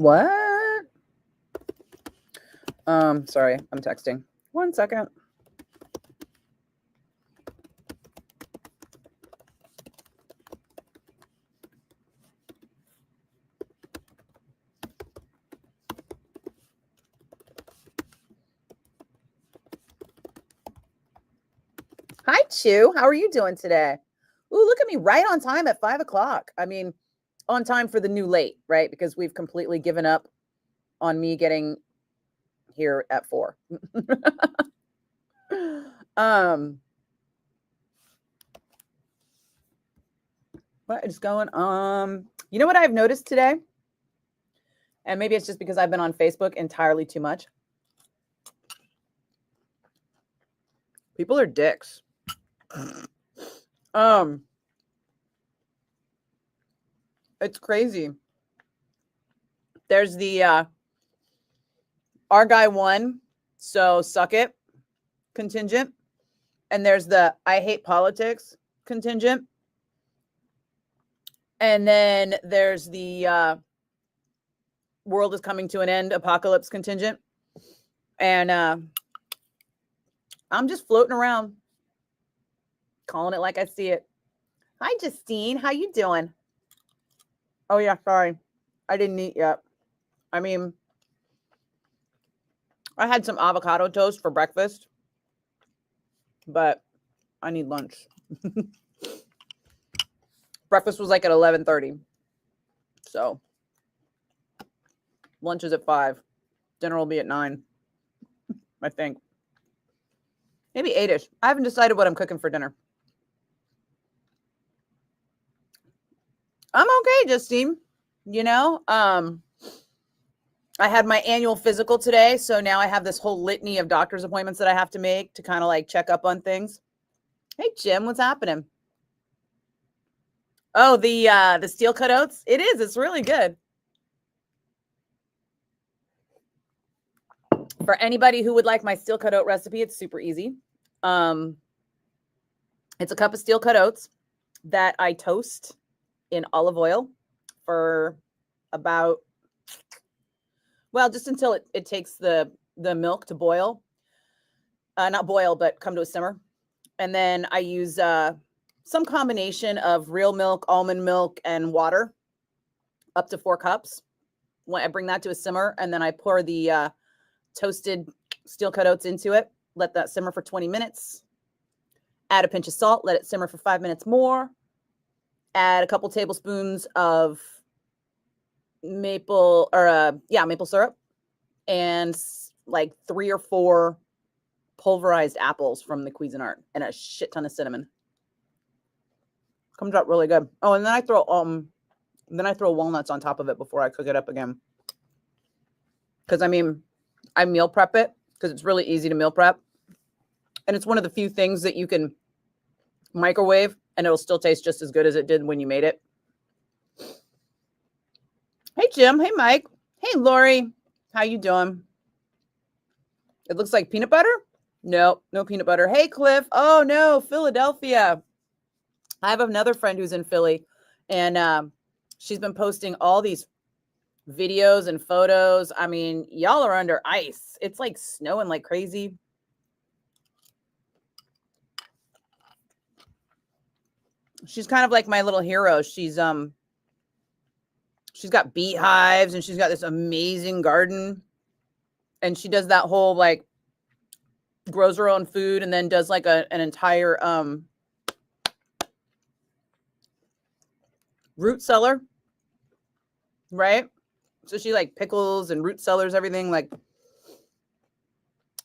What? Sorry, I'm texting. 1 second. Hi, Chew. How are you doing today? Ooh, look at me, right on time at 5 o'clock. I mean, on time for the new late, right? Because we've completely given up on me getting here at 4. What is going on? You know what I've noticed today? And maybe it's just because I've been on Facebook entirely too much. People are dicks. It's crazy. There's the our guy won, so suck it contingent. And there's the I hate politics contingent. And then there's the world is coming to an end apocalypse contingent. And I'm just floating around, calling it like I see it. Hi, Justine. How you doing? Oh, yeah, sorry. I didn't eat yet. I mean, I had some avocado toast for breakfast, but I need lunch. Breakfast was like at 11:30. So lunch is at 5. Dinner will be at 9, I think. Maybe 8-ish. I haven't decided what I'm cooking for dinner. I'm okay, Justine. You know, I had my annual physical today, so now I have this whole litany of doctor's appointments that I have to make to kind of like check up on things. Hey, Jim, what's happening? Oh, the steel cut oats. It is. It's really good. For anybody who would like my steel cut oat recipe, it's super easy. It's a cup of steel cut oats that I toast in olive oil for about, well, just until it takes the milk to boil. Not boil, but come to a simmer. And then I use some combination of real milk, almond milk, and water, up to 4 cups. When I bring that to a simmer, and then I pour the toasted steel cut oats into it. Let that simmer for 20 minutes. Add a pinch of salt. Let it simmer for 5 minutes more. Add a couple tablespoons of maple syrup, and like 3 or 4 pulverized apples from the Cuisinart, and a shit ton of cinnamon. Comes out really good. Oh, and then I throw walnuts on top of it before I cook it up again. Because I mean, I meal prep it because it's really easy to meal prep, and it's one of the few things that you can microwave and it'll still taste just as good as it did when you made it. Hey, Jim. Hey, Mike. Hey, Lori. How you doing? It looks like peanut butter. No peanut butter. Hey, Cliff. Oh, no, Philadelphia. I have another friend who's in Philly, and she's been posting all these videos and photos. I mean, y'all are under ice. It's like snowing like crazy. She's kind of like my little hero. She's got beehives, and she's got this amazing garden, and she does that whole like grows her own food and then does like an entire root cellar, right? So she like pickles and root cellars, everything. Like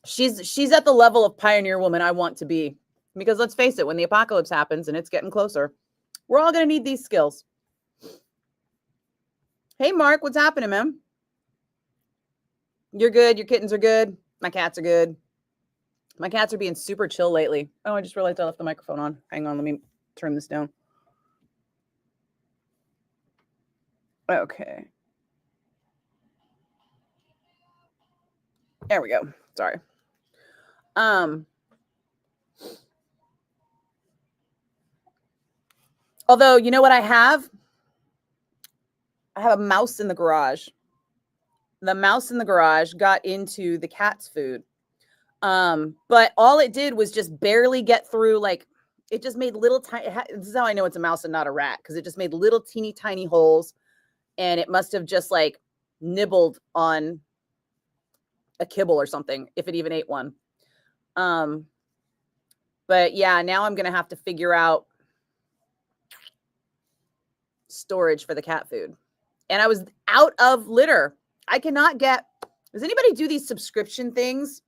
she's at the level of pioneer woman I want to be, because let's face it, when the apocalypse happens and it's getting closer, we're all going to need these skills. Hey, Mark, what's happening, man? You're good. Your kittens are good. My cats are good. My cats are being super chill lately. Oh, I just realized I left the microphone on. Hang on. Let me turn this down. Okay. There we go. Sorry. Although, you know what I have? I have a mouse in the garage. the mouse in the garage got into the cat's food. But all it did was just barely get through, like, it just made little tiny, this is how I know it's a mouse and not a rat, because it just made little teeny tiny holes, and it must have just like nibbled on a kibble or something, if it even ate one. But yeah, now I'm gonna have to figure out storage for the cat food. And I was out of litter. I cannot get, does anybody do these subscription things?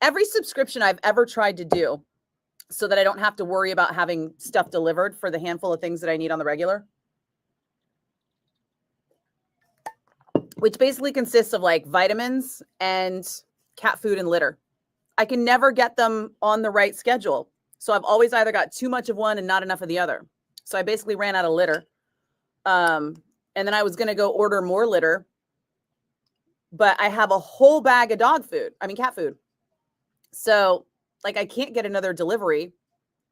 Every subscription I've ever tried to do so that I don't have to worry about having stuff delivered for the handful of things that I need on the regular, which basically consists of like vitamins and cat food and litter. I can never get them on the right schedule. So I've always either got too much of one and not enough of the other. So I basically ran out of litter. And then I was going to go order more litter, but I have a whole bag of cat food. So like I can't get another delivery.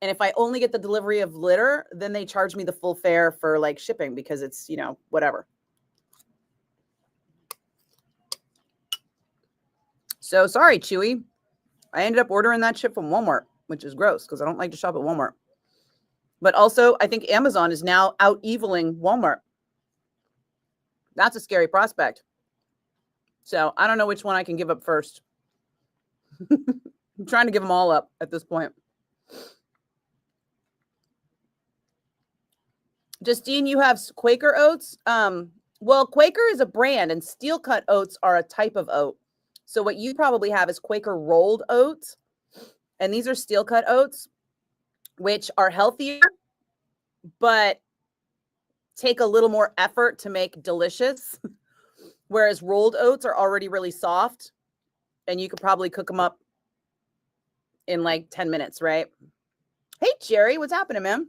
And if I only get the delivery of litter, then they charge me the full fare for like shipping because it's, whatever. So sorry, Chewy. I ended up ordering that shit from Walmart, which is gross because I don't like to shop at Walmart. But also, I think Amazon is now out-eviling Walmart. That's a scary prospect. So I don't know which one I can give up first. I'm trying to give them all up at this point. Justine, you have Quaker oats. Well, Quaker is a brand and steel cut oats are a type of oat. So what you probably have is Quaker rolled oats. And these are steel cut oats, which are healthier, but take a little more effort to make delicious. Whereas rolled oats are already really soft and you could probably cook them up in like 10 minutes, right? Hey, Jerry, what's happening, man?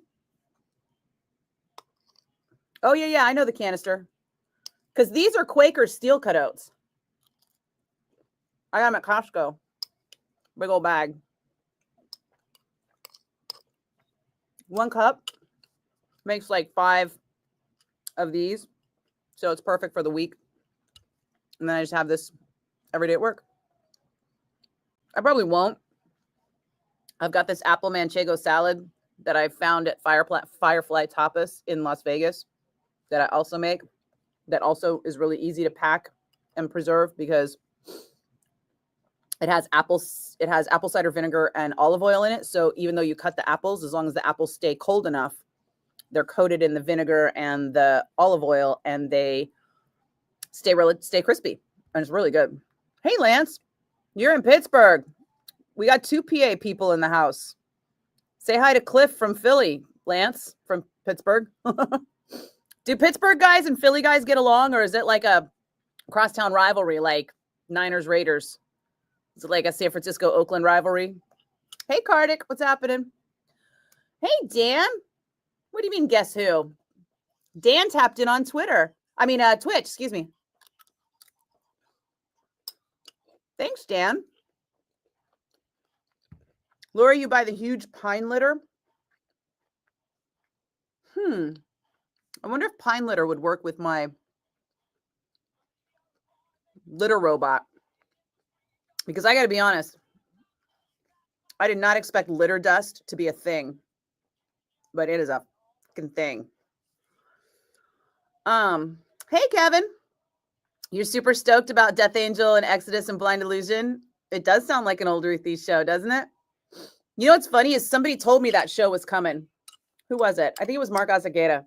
Oh, yeah, I know the canister. Because these are Quaker steel cut oats. I got them at Costco. Big old bag. 1 cup makes like 5 of these. So it's perfect for the week. And then I just have this every day at work. I probably won't. I've got this apple manchego salad that I found at Firefly Tapas in Las Vegas that I also make. That also is really easy to pack and preserve because it has apple cider vinegar and olive oil in it. So even though you cut the apples, as long as the apples stay cold enough, they're coated in the vinegar and the olive oil, and they stay crispy. And it's really good. Hey, Lance, you're in Pittsburgh. We got 2 PA people in the house. Say hi to Cliff from Philly, Lance from Pittsburgh. Do Pittsburgh guys and Philly guys get along, or is it like a crosstown rivalry like Niners Raiders? Is it like a San Francisco Oakland rivalry? Hey, Kardik, what's happening? Hey, Dan. What do you mean, guess who? Dan tapped in on Twitch, excuse me. Thanks, Dan. Laura, you buy the huge pine litter? I wonder if pine litter would work with my litter robot. Because I got to be honest, I did not expect litter dust to be a thing. But it is a fucking thing. Hey, Kevin. You're super stoked about Death Angel and Exodus and Blind Illusion? It does sound like an old Ruthie show, doesn't it? You know what's funny is somebody told me that show was coming. Who was it? I think it was Mark Azagueta.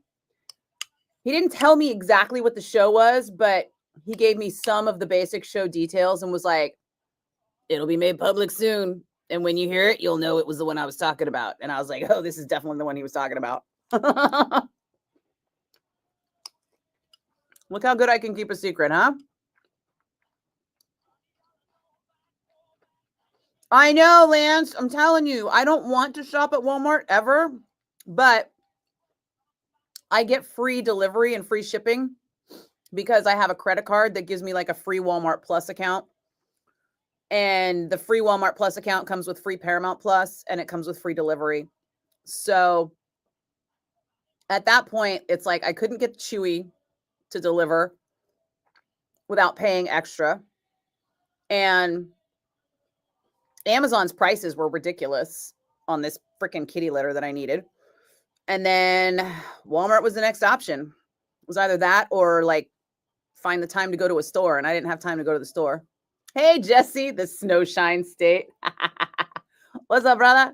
He didn't tell me exactly what the show was, but he gave me some of the basic show details and was like, it'll be made public soon. And when you hear it, you'll know it was the one I was talking about. And I was like, oh, this is definitely the one he was talking about. Look how good I can keep a secret, huh? I know, Lance. I'm telling you, I don't want to shop at Walmart ever, but I get free delivery and free shipping because I have a credit card that gives me like a free Walmart Plus account. And the free Walmart Plus account comes with free Paramount Plus, and it comes with free delivery. So at that point, it's like I couldn't get Chewy to deliver. without paying extra. And Amazon's prices were ridiculous on this freaking kitty litter that I needed. And then Walmart was the next option. It was either that or like find the time to go to a store, and I didn't have time to go to the store. Hey, Jesse, the Snowshine State. What's up, brother?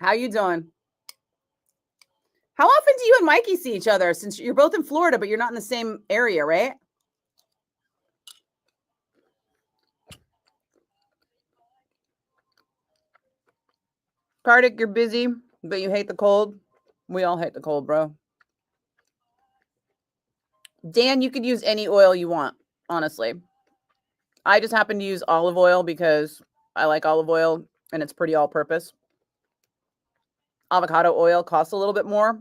How you doing? How often do you and Mikey see each other, since you're both in Florida, but you're not in the same area, right? Kartik, you're busy, but you hate the cold. We all hate the cold, bro. Dan, you could use any oil you want, honestly. I just happen to use olive oil because I like olive oil and it's pretty all-purpose. Avocado oil costs a little bit more.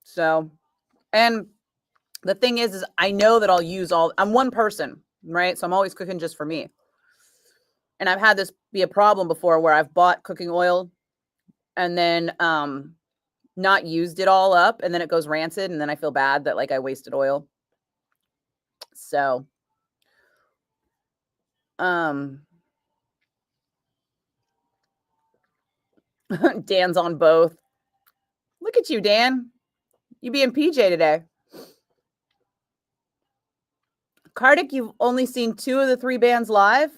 So, and the thing is I know that I'll use I'm one person, right? So I'm always cooking just for me. And I've had this be a problem before where I've bought cooking oil and then not used it all up, and then it goes rancid, and then I feel bad that like I wasted oil. So Dan's on both. Look at you, Dan. You being PJ today. Kartik, you've only seen 2 of the 3 bands live?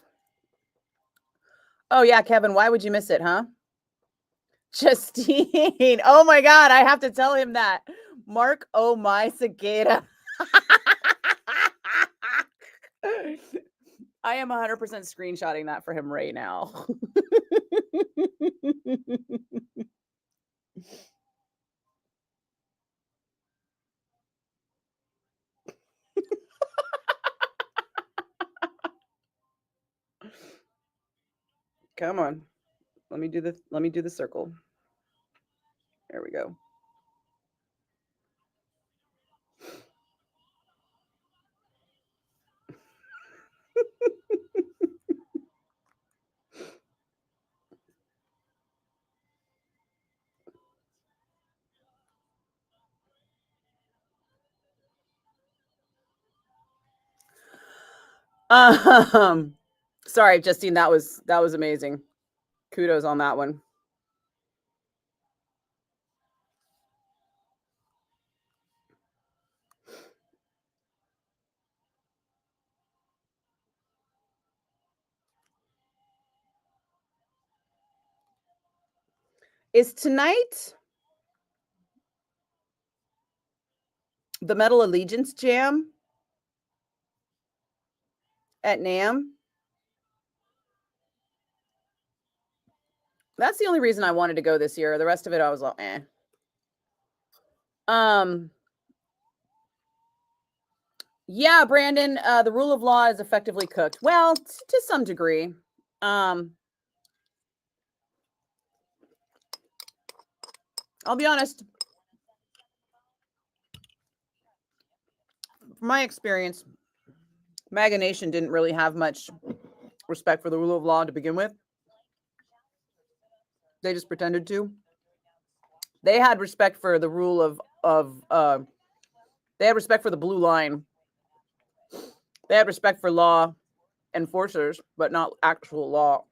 Oh, yeah, Kevin, why would you miss it, huh? Justine. Oh, my God, I have to tell him that. Mark, oh, my cicada. I am 100% screenshotting that for him right now. Come on. Let me do the circle. There we go. Sorry, Justine, that was amazing. Kudos on that one. Is tonight the Metal Allegiance Jam at NAMM? That's the only reason I wanted to go this year. The rest of it, I was like, eh. Yeah, Brandon, the rule of law is effectively cooked. Well, to some degree. I'll be honest. From my experience, MAGA Nation didn't really have much respect for the rule of law to begin with. They just pretended to. They had respect for the rule of they had respect for the blue line. They had respect for law enforcers, but not actual law.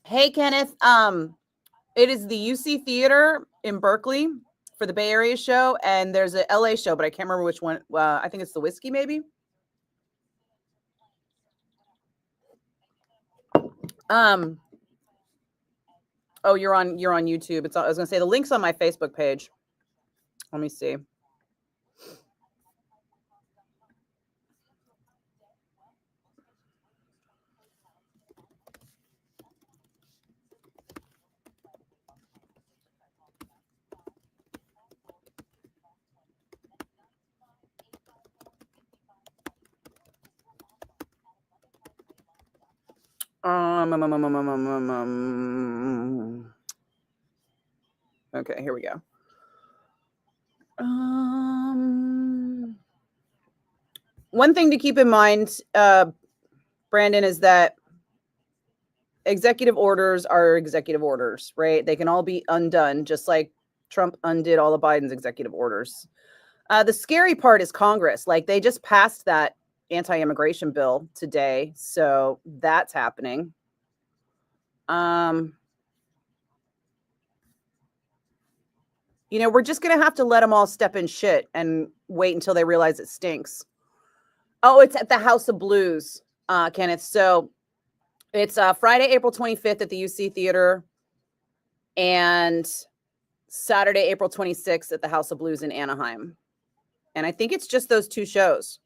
Hey, Kenneth. It is the UC Theater in Berkeley for the Bay Area show, and there's a LA show, but I can't remember which one. I think it's the Whiskey, maybe. Oh, you're on YouTube. I was gonna say the link's on my Facebook page. Let me see. Okay, here we go. One thing to keep in mind, Brandon, is that executive orders are executive orders, right? They can all be undone, just like Trump undid all of Biden's executive orders. The scary part is Congress. Like, they just passed that anti-immigration bill today, so that's happening. We're just gonna have to let them all step in shit and wait until they realize it stinks. Oh, it's at the House of Blues, Kenneth. So it's Friday, April 25th at the UC Theater, and Saturday, April 26th at the House of Blues in Anaheim. And I think it's just those two shows.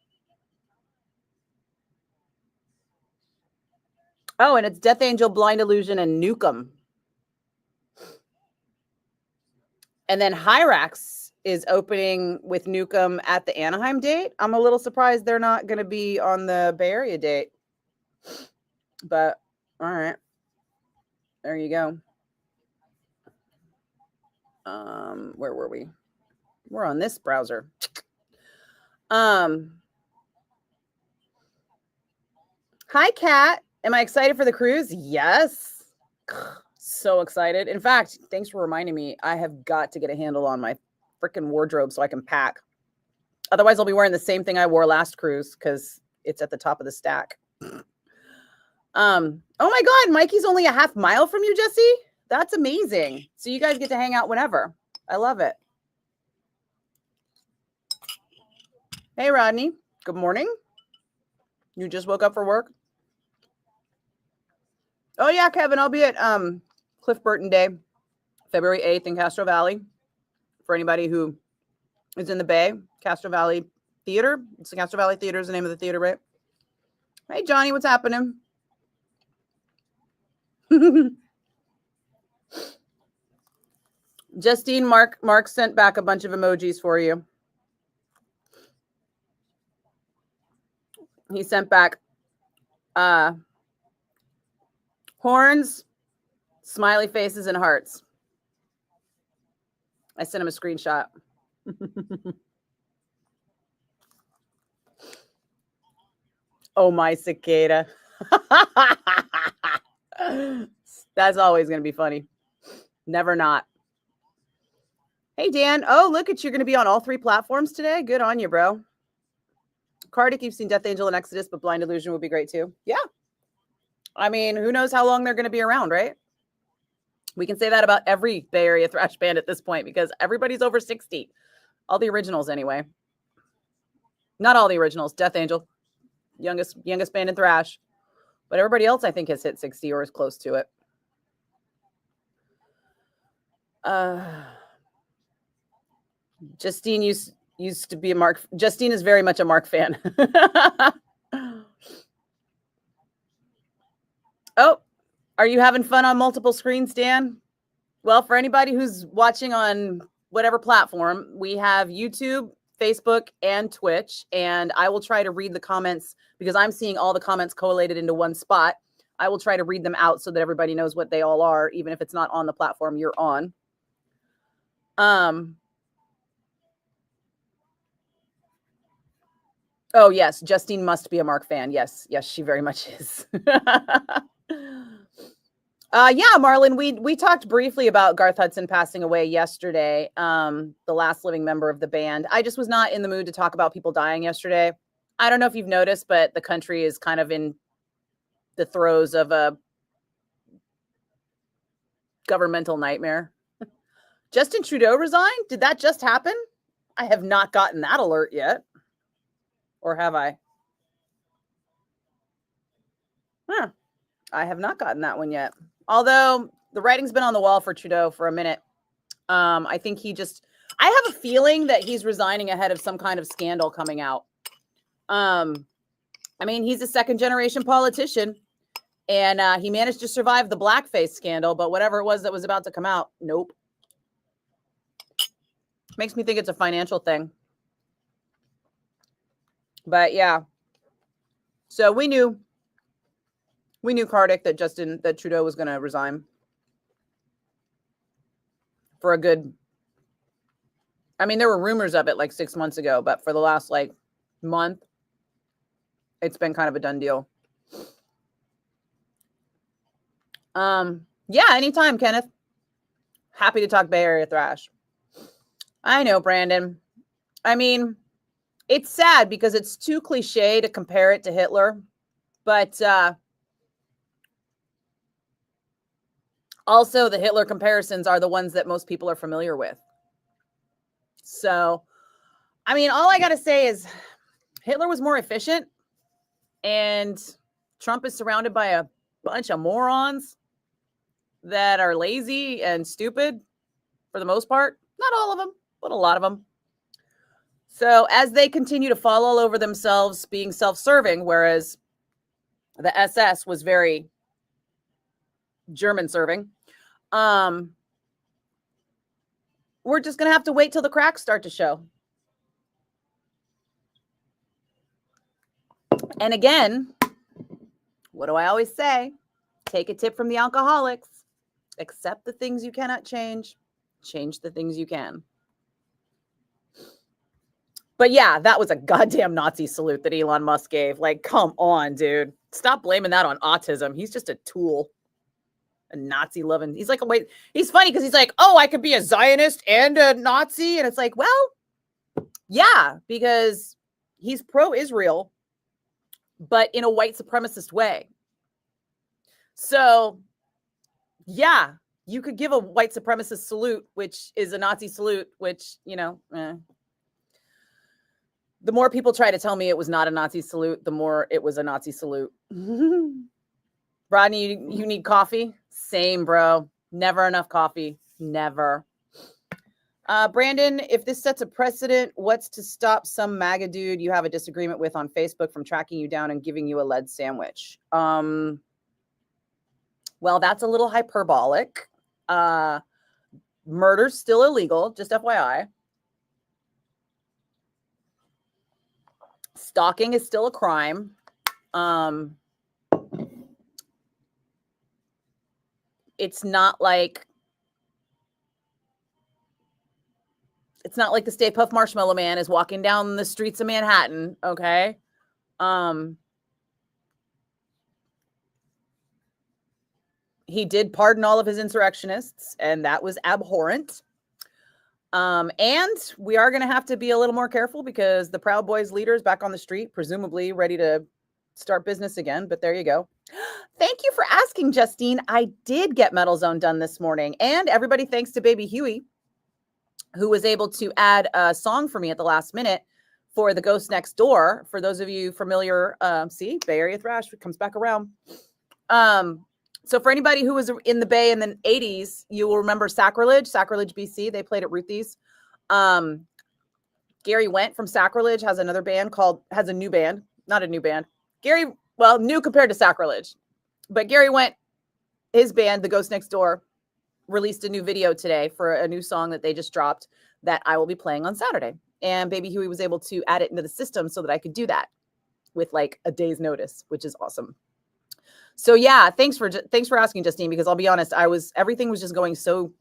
Oh, and it's Death Angel, Blind Illusion, and Nukem. And then Hyrax is opening with Nukem at the Anaheim date. I'm a little surprised they're not going to be on the Bay Area date. But, all right. There you go. Where were we? We're on this browser. Hi, Kat. Am I excited for the cruise? Yes. So excited. In fact, thanks for reminding me. I have got to get a handle on my freaking wardrobe so I can pack. Otherwise, I'll be wearing the same thing I wore last cruise because it's at the top of the stack. Oh my God, Mikey's only a half mile from you, Jesse. That's amazing. So you guys get to hang out whenever. I love it. Hey, Rodney. Good morning. You just woke up for work? Oh, yeah, Kevin. I'll be at Cliff Burton Day, February 8th in Castro Valley. For anybody who is in the Bay, Castro Valley Theater. It's the Castro Valley Theater is the name of the theater, right? Hey, Johnny, what's happening? Justine, Mark sent back a bunch of emojis for you. He sent back horns, smiley faces, and hearts. I sent him a screenshot. Oh, my cicada. That's always going to be funny. Never not. Hey, Dan. Oh, look at you're going to be on all 3 platforms today. Good on you, bro. Cardick, you've seen Death Angel and Exodus, but Blind Illusion would be great too. Yeah. I mean, who knows how long they're going to be around, right? We can say that about every Bay Area thrash band at this point because everybody's over 60. All the originals, anyway. Not all the originals. Death Angel, youngest band in thrash. But everybody else, I think, has hit 60 or is close to it. Justine used to be a Mark. Justine is very much a Mark fan. Oh, are you having fun on multiple screens, Dan? Well, for anybody who's watching on whatever platform, we have YouTube, Facebook, and Twitch. And I will try to read the comments because I'm seeing all the comments collated into one spot. I will try to read them out so that everybody knows what they all are, even if it's not on the platform you're on. Oh, yes. Justine must be a Mark fan. Yes. Yes, she very much is. Yeah, Marlon, we talked briefly about Garth Hudson passing away yesterday, the last living member of the band. I just was not in the mood to talk about people dying yesterday. I don't know if you've noticed, but the country is kind of in the throes of a governmental nightmare. Justin Trudeau resigned? Did that just happen? I have not gotten that alert yet. Or have I? Huh. I have not gotten that one yet. Although the writing's been on the wall for Trudeau for a minute. I think I have a feeling that he's resigning ahead of some kind of scandal coming out. I mean, he's a second generation politician and he managed to survive the blackface scandal, but whatever it was that was about to come out, nope. Makes me think it's a financial thing. But yeah. So we knew Cardick that Trudeau was going to resign for a good. I mean, there were rumors of it like 6 months ago, but for the last month, it's been kind of a done deal. Yeah, anytime, Kenneth. Happy to talk Bay Area thrash. I know, Brandon. I mean, it's sad because it's too cliche to compare it to Hitler, but also the Hitler comparisons are the ones that most people are familiar with. So, I mean, all I got to say is Hitler was more efficient, and Trump is surrounded by a bunch of morons that are lazy and stupid for the most part. Not all of them, but a lot of them. So as they continue to fall all over themselves, being self-serving, whereas the SS was very German serving, we're just going to have to wait till the cracks start to show. And again, what do I always say? Take a tip from the alcoholics. Accept the things you cannot change. Change the things you can. But yeah, that was a goddamn Nazi salute that Elon Musk gave. Like, come on, dude. Stop blaming that on autism. He's just a tool. A Nazi loving. He's like, wait, he's funny because he's like, oh, I could be a Zionist and a Nazi. And it's like, well, yeah, because he's pro-Israel, but in a white supremacist way. So, yeah, you could give a white supremacist salute, which is a Nazi salute, which, you know, the more people try to tell me it was not a Nazi salute, the more it was a Nazi salute. Rodney, you need coffee? Same, bro. Never enough coffee. Never. Brandon, if this sets a precedent, what's to stop some MAGA dude you have a disagreement with on Facebook from tracking you down and giving you a lead sandwich? Well, that's a little hyperbolic. Murder's still illegal, just FYI. Stalking is still a crime. It's not like the Stay Puft Marshmallow Man is walking down the streets of Manhattan, okay? He did pardon all of his insurrectionists, and that was abhorrent. And we are going to have to be a little more careful because the Proud Boys leader is back on the street, presumably ready to start business again. But there you go. Thank you for asking, Justine. I did get Metal Zone done this morning. And everybody, thanks to Baby Huey, who was able to add a song for me at the last minute for The Ghost Next Door. For those of you familiar, see, Bay Area Thrash comes back around. So for anybody who was in the Bay in the 80s, you will remember Sacrilege BC. They played at Ruthie's. Gary Went from Sacrilege has a new band, not a new band. New compared to Sacrilege. But Gary Went, his band, The Ghost Next Door, released a new video today for a new song that they just dropped that I will be playing on Saturday. And Baby Huey was able to add it into the system so that I could do that with like a day's notice, which is awesome. So yeah, thanks for asking, Justine, because I'll be honest, everything was just going so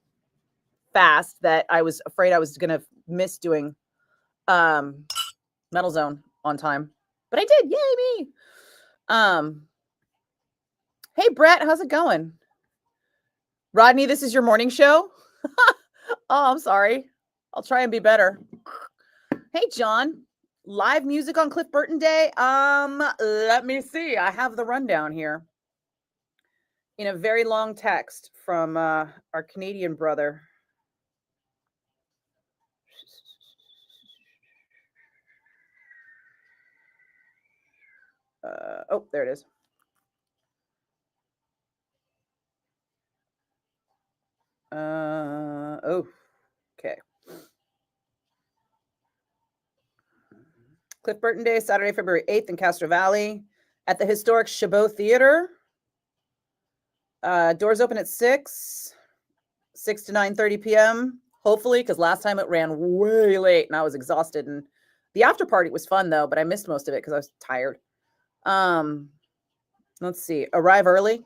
fast that I was afraid I was going to miss doing Metal Zone on time. But I did. Yay me. Hey Brett, how's it going? Rodney, this is your morning show? Oh, I'm sorry. I'll try and be better. Hey John, live music on Cliff Burton Day? Let me see. I have the rundown here. In a very long text from our Canadian brother. Oh, there it is. Okay. Cliff Burton Day, Saturday, February 8th in Castro Valley at the historic Chabot Theater. Doors open at 6 to 9:30 p.m. Hopefully, because last time it ran way late and I was exhausted. And the after party was fun though, but I missed most of it because I was tired. Let's see. Arrive early.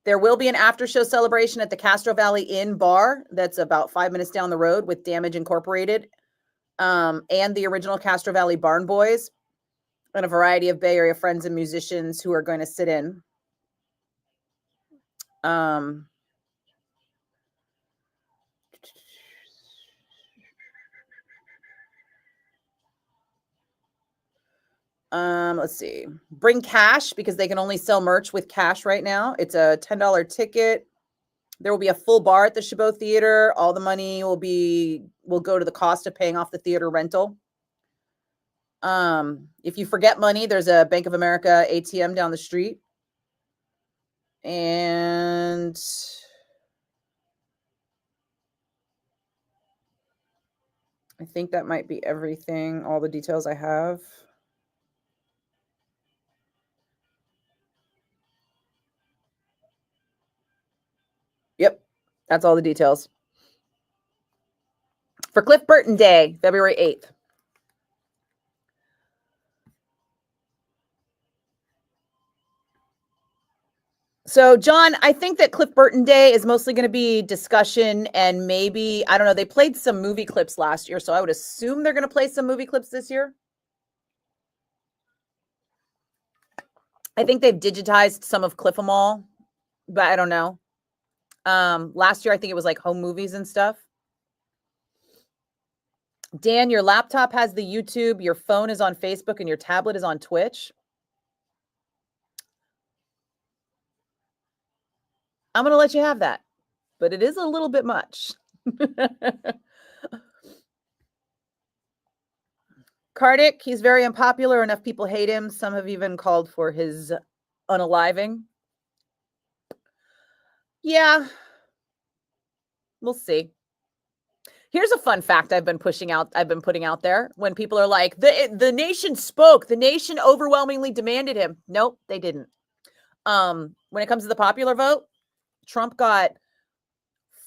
There will be an after show celebration at the Castro Valley Inn bar that's about 5 minutes down the road with Damage Incorporated and the original Castro Valley Barn Boys and a variety of Bay Area friends and musicians who are going to sit in. Let's see. Bring cash because they can only sell merch with cash right now. It's a $10 ticket. There will be a full bar at the Chabot Theater. All the money will go to the cost of paying off the theater rental. If you forget money, there's a Bank of America ATM down the street. And I think that might be everything, all the details I have. Yep, that's all the details. For Cliff Burton Day, February 8th. So, John, I think that Cliff Burton Day is mostly going to be discussion and maybe, I don't know, they played some movie clips last year, so I would assume they're going to play some movie clips this year. I think they've digitized some of Cliff 'em All, but I don't know. Last year, I think it was like home movies and stuff. Dan, your laptop has the YouTube, your phone is on Facebook, and your tablet is on Twitch. I'm going to let you have that, but it is a little bit much. Kardik, he's very unpopular. Enough people hate him. Some have even called for his unaliving. Yeah, we'll see. Here's a fun fact I've been putting out there when people are like, the nation spoke, the nation overwhelmingly demanded him. Nope, they didn't. When it comes to the popular vote, Trump got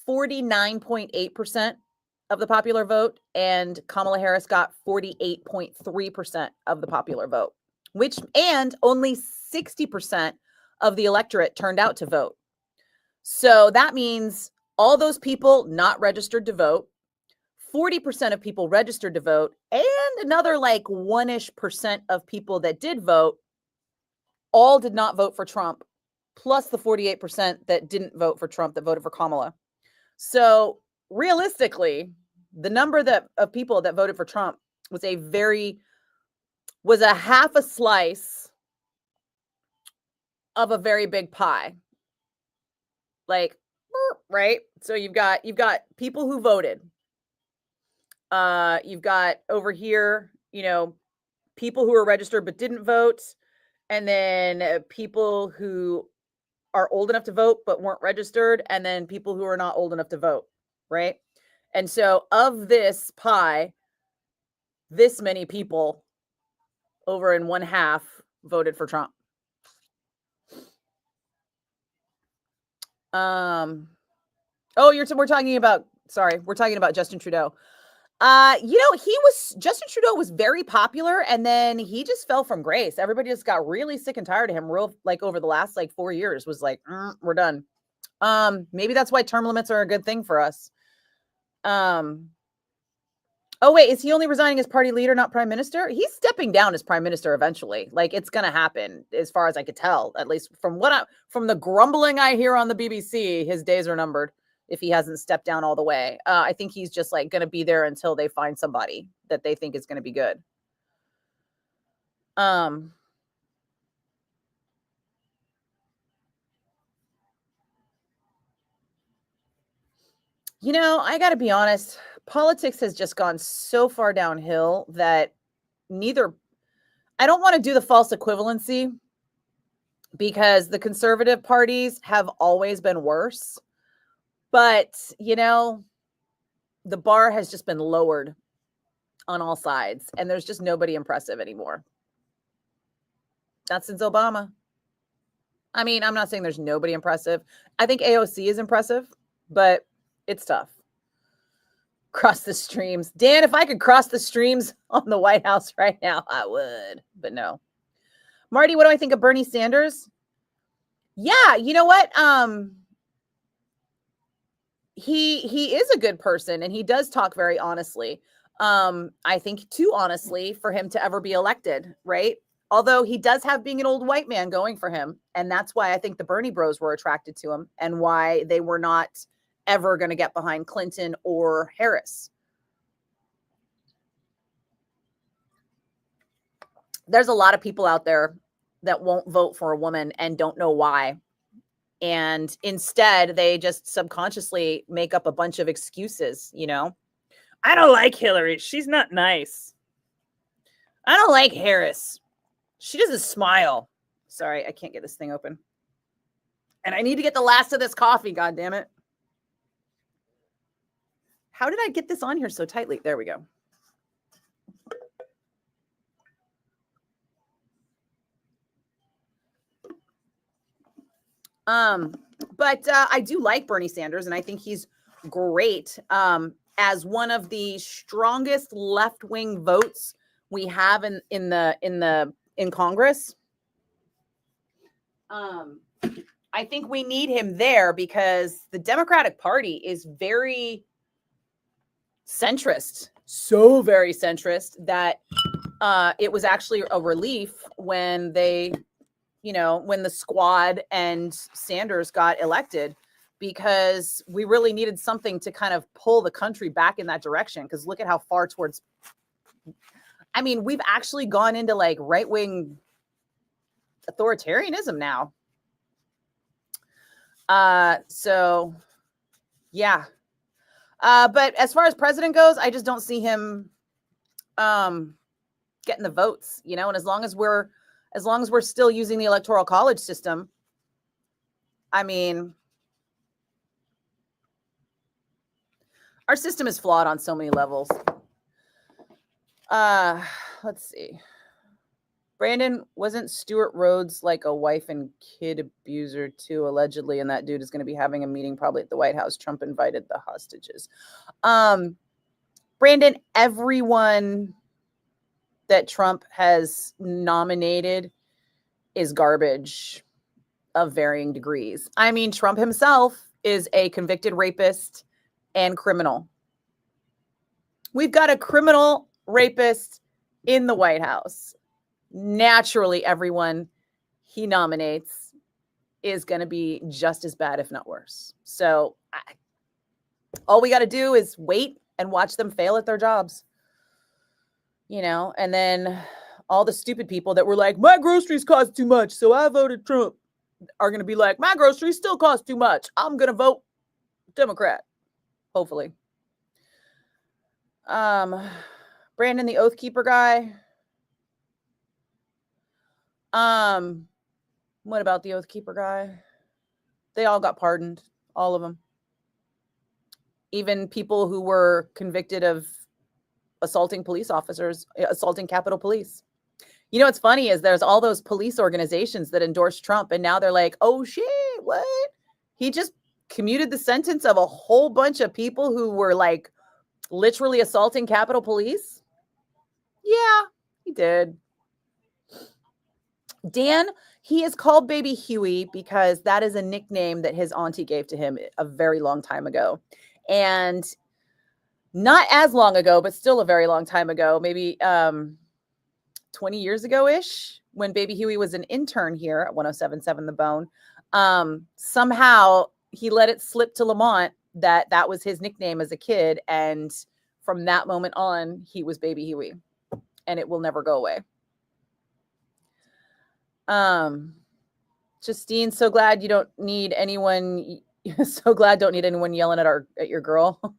49.8% of the popular vote, and Kamala Harris got 48.3% of the popular vote, and only 60% of the electorate turned out to vote. So that means all those people not registered to vote, 40% of people registered to vote, and another like 1-ish% of people that did vote all did not vote for Trump, plus the 48% that didn't vote for Trump that voted for Kamala. So realistically, the number of people that voted for Trump was a half a slice of a very big pie. Like, right? So you've got people who voted. You've got over here, people who are registered but didn't vote, and then people who are old enough to vote but weren't registered, and then people who are not old enough to vote, right? And so of this pie, this many people, over in one half, voted for Trump. We're talking about Justin Trudeau. Justin Trudeau was very popular, and then he just fell from grace. Everybody just got really sick and tired of him over the last 4 years was like, we're done. Maybe that's why term limits are a good thing for us. Oh wait, is he only resigning as party leader, not prime minister? He's stepping down as prime minister eventually. It's going to happen, as far as I could tell, at least from the grumbling I hear on the BBC, his days are numbered if he hasn't stepped down all the way. I think he's just going to be there until they find somebody that they think is going to be good. I got to be honest, politics has just gone so far downhill that I don't want to do the false equivalency, because the conservative parties have always been worse. But, the bar has just been lowered on all sides, and there's just nobody impressive anymore. Not since Obama. I mean, I'm not saying there's nobody impressive. I think AOC is impressive, but it's tough. Cross the streams. Dan, if I could cross the streams on the White House right now, I would, but no. Marty, what do I think of Bernie Sanders? Yeah, you know what? He is a good person, and he does talk very honestly. I think too honestly for him to ever be elected, right? Although he does have being an old white man going for him, and that's why I think the Bernie bros were attracted to him, and why they were not ever going to get behind Clinton or Harris. there's a lot of people out there that won't vote for a woman and don't know why. And instead, they just subconsciously make up a bunch of excuses, you know? I don't like Hillary. She's not nice. I don't like Harris. She doesn't smile. Sorry, I can't get this thing open. And I need to get the last of this coffee, God damn it. How did I get this on here so tightly? There we go. But I do like Bernie Sanders, and I think he's great as one of the strongest left-wing votes we have in Congress. I think we need him there because the Democratic Party is very centrist, so very centrist that it was actually a relief when they, when the squad and Sanders got elected, because we really needed something to kind of pull the country back in that direction. Because look at how far towards, I mean, we've actually gone into like right-wing authoritarianism now. So yeah. But as far as president goes, I just don't see him getting the votes, and as long as we're still using the electoral college system, I mean, our system is flawed on so many levels. Let's see. Brandon, wasn't Stuart Rhodes like a wife and kid abuser too, allegedly? And that dude is going to be having a meeting probably at the White House. Trump invited the hostages. Brandon, everyone that Trump has nominated is garbage of varying degrees. I mean, Trump himself is a convicted rapist and criminal. We've got a criminal rapist in the White House. Naturally, everyone he nominates is going to be just as bad, if not worse. So all we got to do is wait and watch them fail at their jobs, and then all the stupid people that were like, my groceries cost too much, so I voted Trump, are going to be like, my groceries still cost too much, I'm going to vote Democrat, hopefully. Brandon, the Oath Keeper guy. What about the Oath Keeper guy? They all got pardoned, all of them. Even people who were convicted of assaulting police officers, assaulting Capitol Police. What's funny is there's all those police organizations that endorse Trump, and now they're like, oh shit, what? He just commuted the sentence of a whole bunch of people who were like literally assaulting Capitol Police? Yeah, he did. Dan, he is called Baby Huey because that is a nickname that his auntie gave to him a very long time ago. And not as long ago, but still a very long time ago, maybe 20 years ago-ish, when Baby Huey was an intern here at 107.7 The Bone. Somehow he let it slip to Lamont that was his nickname as a kid. And from that moment on, he was Baby Huey. And it will never go away. Justine, so glad you don't need anyone. So glad don't need anyone yelling at your girl.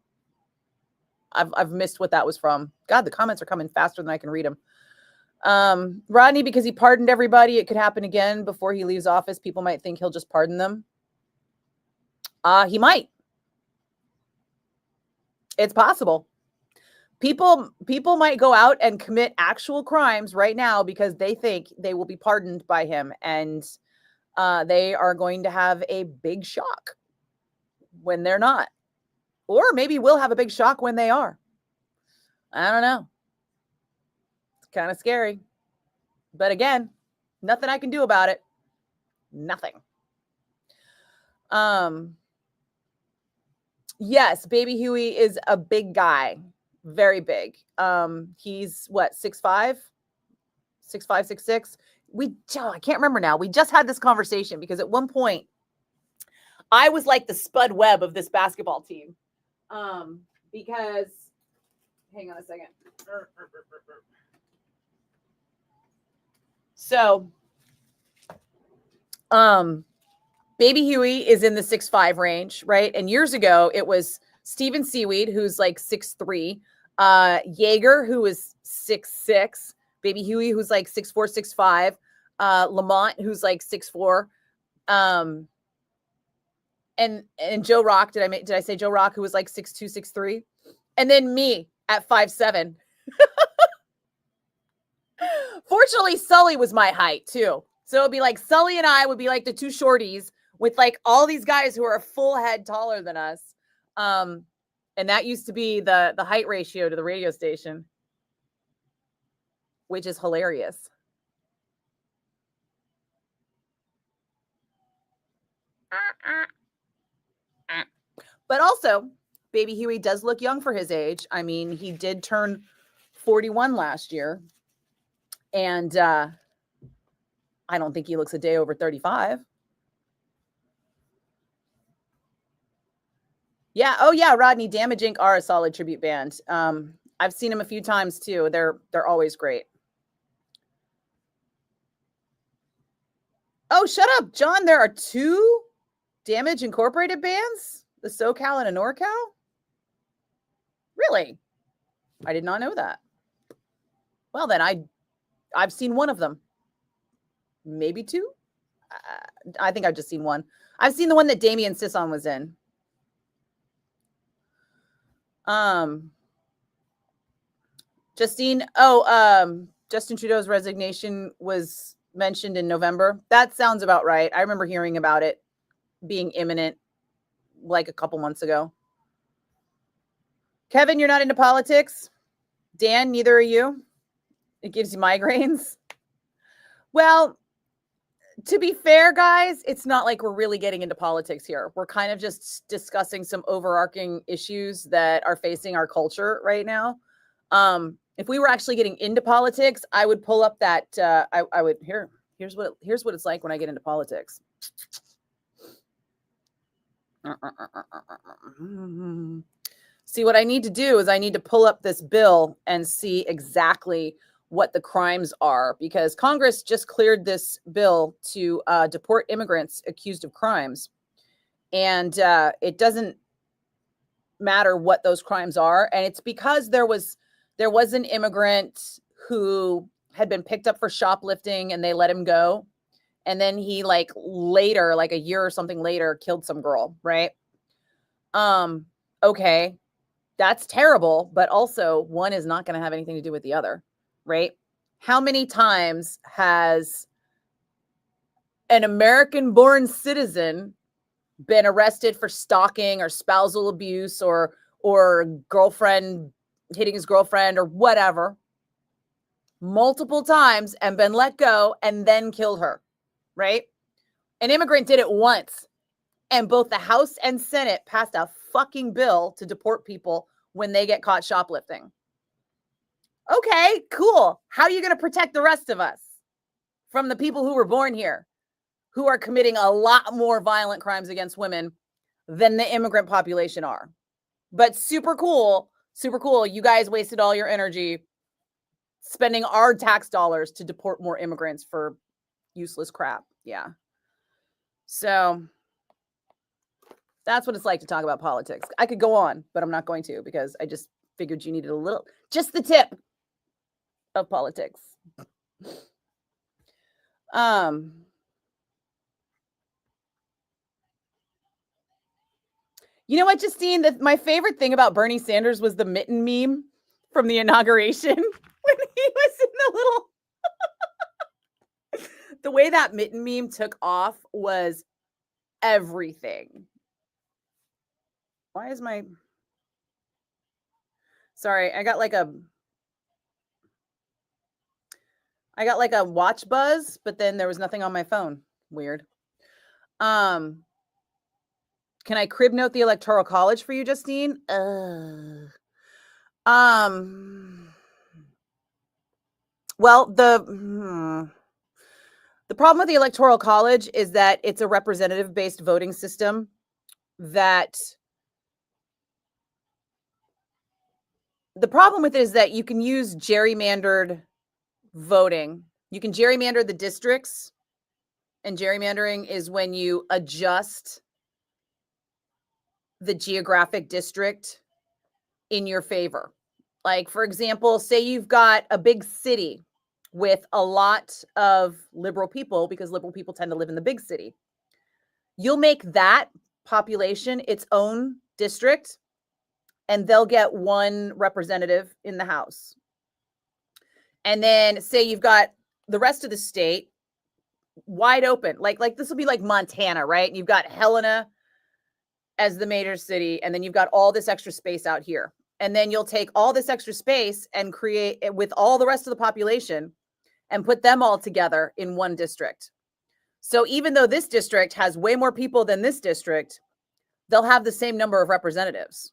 I've missed what that was from. God, the comments are coming faster than I can read them. Rodney, because he pardoned everybody, it could happen again before he leaves office. People might think he'll just pardon them. He might. It's possible. People might go out and commit actual crimes right now because they think they will be pardoned by him, and they are going to have a big shock when they're not. Or maybe we'll have a big shock when they are. I don't know. It's kind of scary. But again, nothing I can do about it. Nothing. Yes, Baby Huey is a big guy. Very big. He's what, 6'5", 6'5", 6'6". I can't remember now. We just had this conversation because at one point I was like the Spud Webb of this basketball team. Because hang on a second. So, Baby Huey is in the 6'5" range, right? And years ago, it was Steven Seaweed, who's like 6'3", Jaeger, who is 6'6", Baby Huey, who's like 6'4", 6'5", Lamont, who's like 6'4", and Joe Rock. Did I say Joe Rock, who was like 6'2", 6'3", and then me at 5'7". Fortunately, Sully was my height too. So it'd be like Sully and I would be like the two shorties with like all these guys who are a full head taller than us. And that used to be the height ratio to the radio station, which is hilarious. But also, Baby Huey does look young for his age. I mean, he did turn 41 last year. And I don't think he looks a day over 35. Yeah. Oh, yeah. Rodney, Damage Inc. are a solid tribute band. I've seen them a few times too. They're always great. Oh, shut up, John. There are 2 Damage Incorporated bands, the SoCal and a NorCal. Really? I did not know that. Well, then I've seen one of them. Maybe 2. I think I've just seen one. I've seen the one that Damien Sisson was in. Justine. Justin Trudeau's resignation was mentioned in November. That sounds about right. I remember hearing about it being imminent like a couple months ago. Kevin, you're not into politics. Dan, neither are you. It gives you migraines. Well, to be fair, guys, it's not like we're really getting into politics here. We're kind of just discussing some overarching issues that are facing our culture right now. If we were actually getting into politics, I would pull up that I would here's what it's like when I get into politics. See, what I need to do is I need to pull up this bill and see exactly what the crimes are, because Congress just cleared this bill to deport immigrants accused of crimes. And it doesn't matter what those crimes are. And it's because there was an immigrant who had been picked up for shoplifting and they let him go. And then he later, like a year or something later, killed some girl, right? Okay, that's terrible, but also one is not going to have anything to do with the other, right? How many times has an American-born citizen been arrested for stalking or spousal abuse or girlfriend hitting his girlfriend or whatever multiple times and been let go and then killed her, right? An immigrant did it once, and both the House and Senate passed a fucking bill to deport people when they get caught shoplifting. Okay, cool. How are you going to protect the rest of us from the people who were born here, who are committing a lot more violent crimes against women than the immigrant population are? But super cool. You guys wasted all your energy spending our tax dollars to deport more immigrants for useless crap. Yeah. So that's what it's like to talk about politics. I could go on, but I'm not going to, because I just figured you needed just the tip of politics. You know what, Justine? My favorite thing about Bernie Sanders was the mitten meme from the inauguration when he was in the little... The way that mitten meme took off was everything. Why is my... Sorry, I got like a watch buzz, but then there was nothing on my phone. Weird. Can I crib note the Electoral College for you, Justine? Well, the problem with the Electoral College is that it's a representative-based voting system that... The problem with it is that you can use gerrymandered voting You can gerrymander the districts, and gerrymandering is when you adjust the geographic district in your favor. Like, for example, say you've got a big city with a lot of liberal people, because liberal people tend to live in the big city. You'll make that population its own district, and they'll get one representative in the House. And then say you've got the rest of the state wide open. Like this will be like Montana, right? You've got Helena as the major city, and then you've got all this extra space out here. And then you'll take all this extra space and create it with all the rest of the population and put them all together in one district. So even though this district has way more people than this district, they'll have the same number of representatives.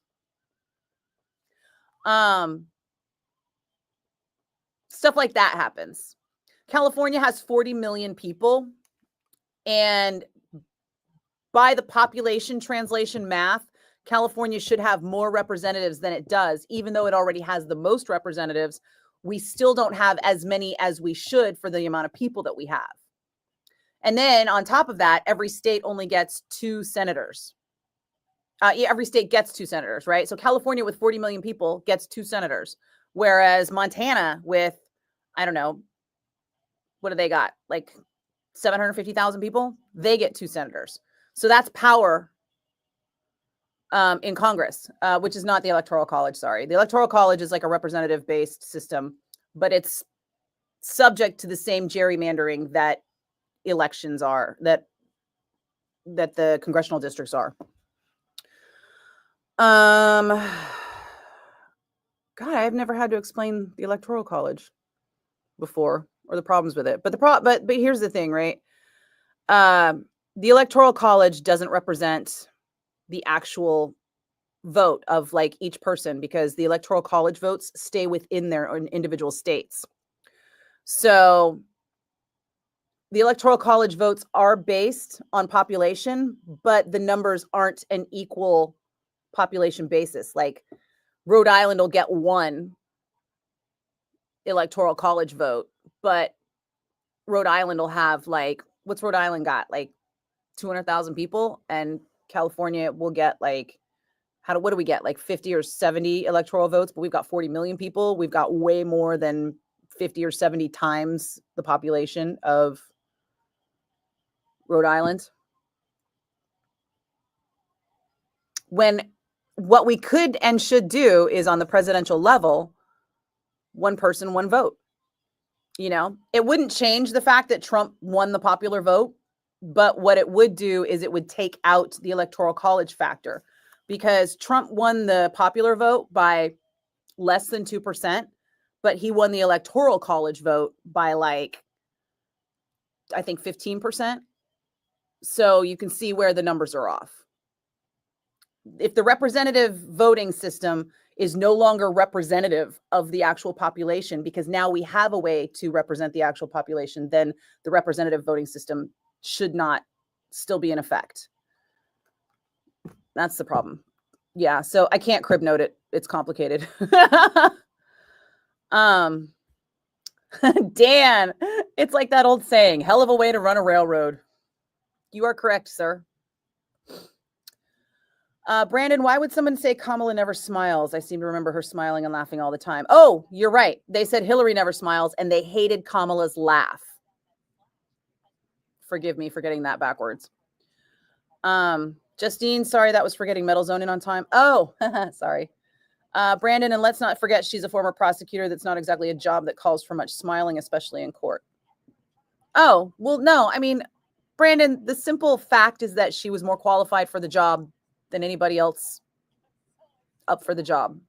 Stuff like that happens. California has 40 million people, and by the population translation math, California should have more representatives than it does. Even though it already has the most representatives, we still don't have as many as we should for the amount of people that we have. And then on top of that, every state only gets 2 senators. Every state gets 2 senators, right? So California with 40 million people gets 2 senators, whereas Montana with, I don't know, what do they got? Like 750,000 people? They get 2 senators. So that's power in Congress, which is not the Electoral College, sorry. The Electoral College is like a representative-based system, but it's subject to the same gerrymandering that elections are, that the congressional districts are. God, I've never had to explain the Electoral College before, or the problems with it. But here's the thing, right? The Electoral College doesn't represent the actual vote of like each person, because the Electoral College votes stay within their own individual states. So the Electoral College votes are based on population, but the numbers aren't an equal population basis. Like Rhode Island will get 1 Electoral College vote, but Rhode Island will have like, what's Rhode Island got? Like 200,000 people, and California will get like, what do we get? Like 50 or 70 electoral votes, but we've got 40 million people. We've got way more than 50 or 70 times the population of Rhode Island. When what we could and should do is on the presidential level, 1 person, 1 vote. You know, it wouldn't change the fact that Trump won the popular vote, but what it would do is it would take out the Electoral College factor, because Trump won the popular vote by less than 2%, but he won the Electoral College vote by like, I think 15%. So you can see where the numbers are off. If the representative voting system is no longer representative of the actual population, because now we have a way to represent the actual population, then the representative voting system should not still be in effect. That's the problem. Yeah, so I can't crib note it. It's complicated. Dan, it's like that old saying, hell of a way to run a railroad. You are correct, sir. Brandon, why would someone say Kamala never smiles? I seem to remember her smiling and laughing all the time. Oh, you're right. They said Hillary never smiles, and they hated Kamala's laugh. Forgive me for getting that backwards. Justine, sorry, that was for getting Metal Zone in on time. Oh, sorry. Brandon, and let's not forget she's a former prosecutor. That's not exactly a job that calls for much smiling, especially in court. Oh, well, no. I mean, Brandon, the simple fact is that she was more qualified for the job than anybody else up for the job.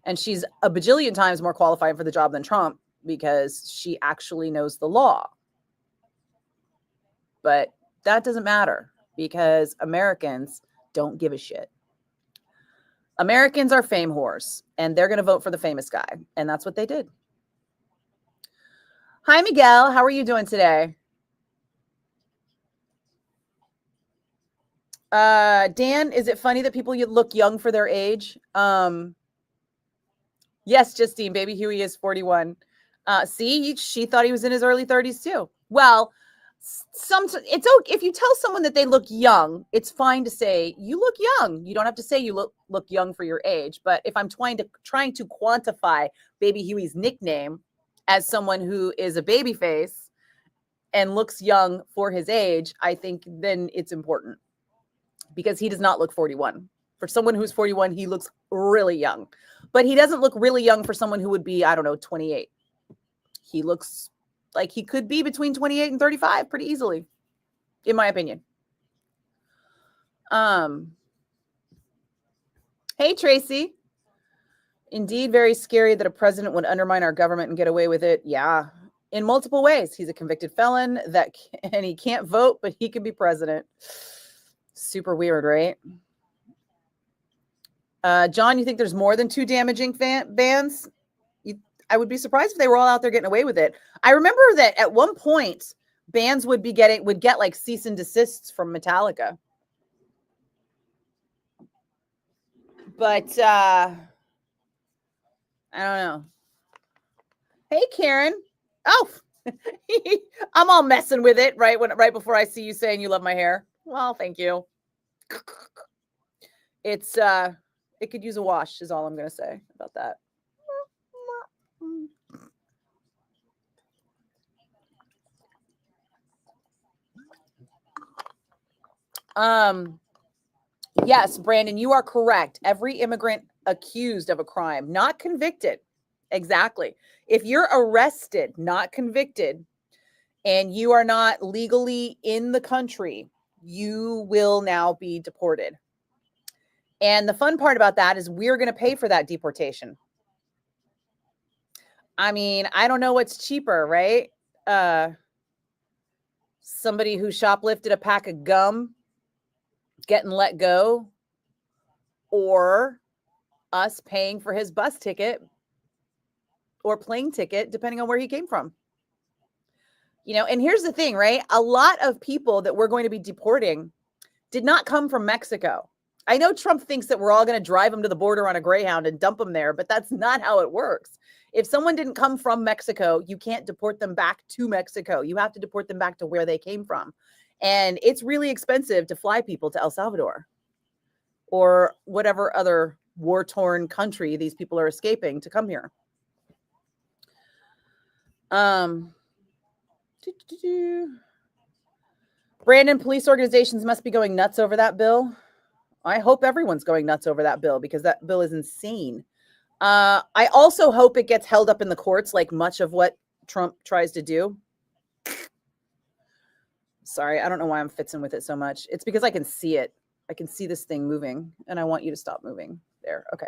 And she's a bajillion times more qualified for the job than Trump, because she actually knows the law. But that doesn't matter, because Americans don't give a shit. Americans are fame whores, and they're going to vote for the famous guy. And that's what they did. Hi, Miguel. How are you doing today? Dan, is it funny that people look young for their age? Yes, Justine, baby Huey is 41. See, she thought he was in his early 30s too. Well, it's okay if you tell someone that they look young. It's fine to say you look young. You don't have to say you look young for your age. But if I'm trying to quantify Baby Huey's nickname as someone who is a baby face and looks young for his age, I think then it's important because he does not look 41. For someone who's 41, he looks really young, but he doesn't look really young for someone who would be, I don't know, 28. He looks like he could be between 28 and 35 pretty easily, in my opinion. Hey, Tracy. Indeed, very scary that a president would undermine our government and get away with it. Yeah, in multiple ways. He's a convicted felon and he can't vote, but he could be president. Super weird, right? John, you think there's more than 2 damaging bans? I would be surprised if they were all out there getting away with it. I remember that at one point, bands would get like cease and desists from Metallica. But I don't know. Hey, Karen. Oh, I'm all messing with it right before I see you saying you love my hair. Well, thank you. It's it could use a wash is all I'm going to say about that. Yes, Brandon, you are correct. Every immigrant accused of a crime, not convicted. Exactly. If you're arrested, not convicted, and you are not legally in the country, you will now be deported. And the fun part about that is we're going to pay for that deportation. I mean, I don't know what's cheaper, right? Somebody who shoplifted a pack of gum getting let go, or us paying for his bus ticket or plane ticket, depending on where he came from. And here's the thing, right? A lot of people that we're going to be deporting did not come from Mexico. I know Trump thinks that we're all going to drive them to the border on a Greyhound and dump them there, but that's not how it works. If someone didn't come from Mexico, you can't deport them back to Mexico. You have to deport them back to where they came from. And it's really expensive to fly people to El Salvador or whatever other war-torn country these people are escaping to come here. Brandon, police organizations must be going nuts over that bill. I hope everyone's going nuts over that bill because that bill is insane. I also hope it gets held up in the courts like much of what Trump tries to do. Sorry, I don't know why I'm fitzing with it so much. It's because I can see it. I can see this thing moving, and I want you to stop moving. There, okay.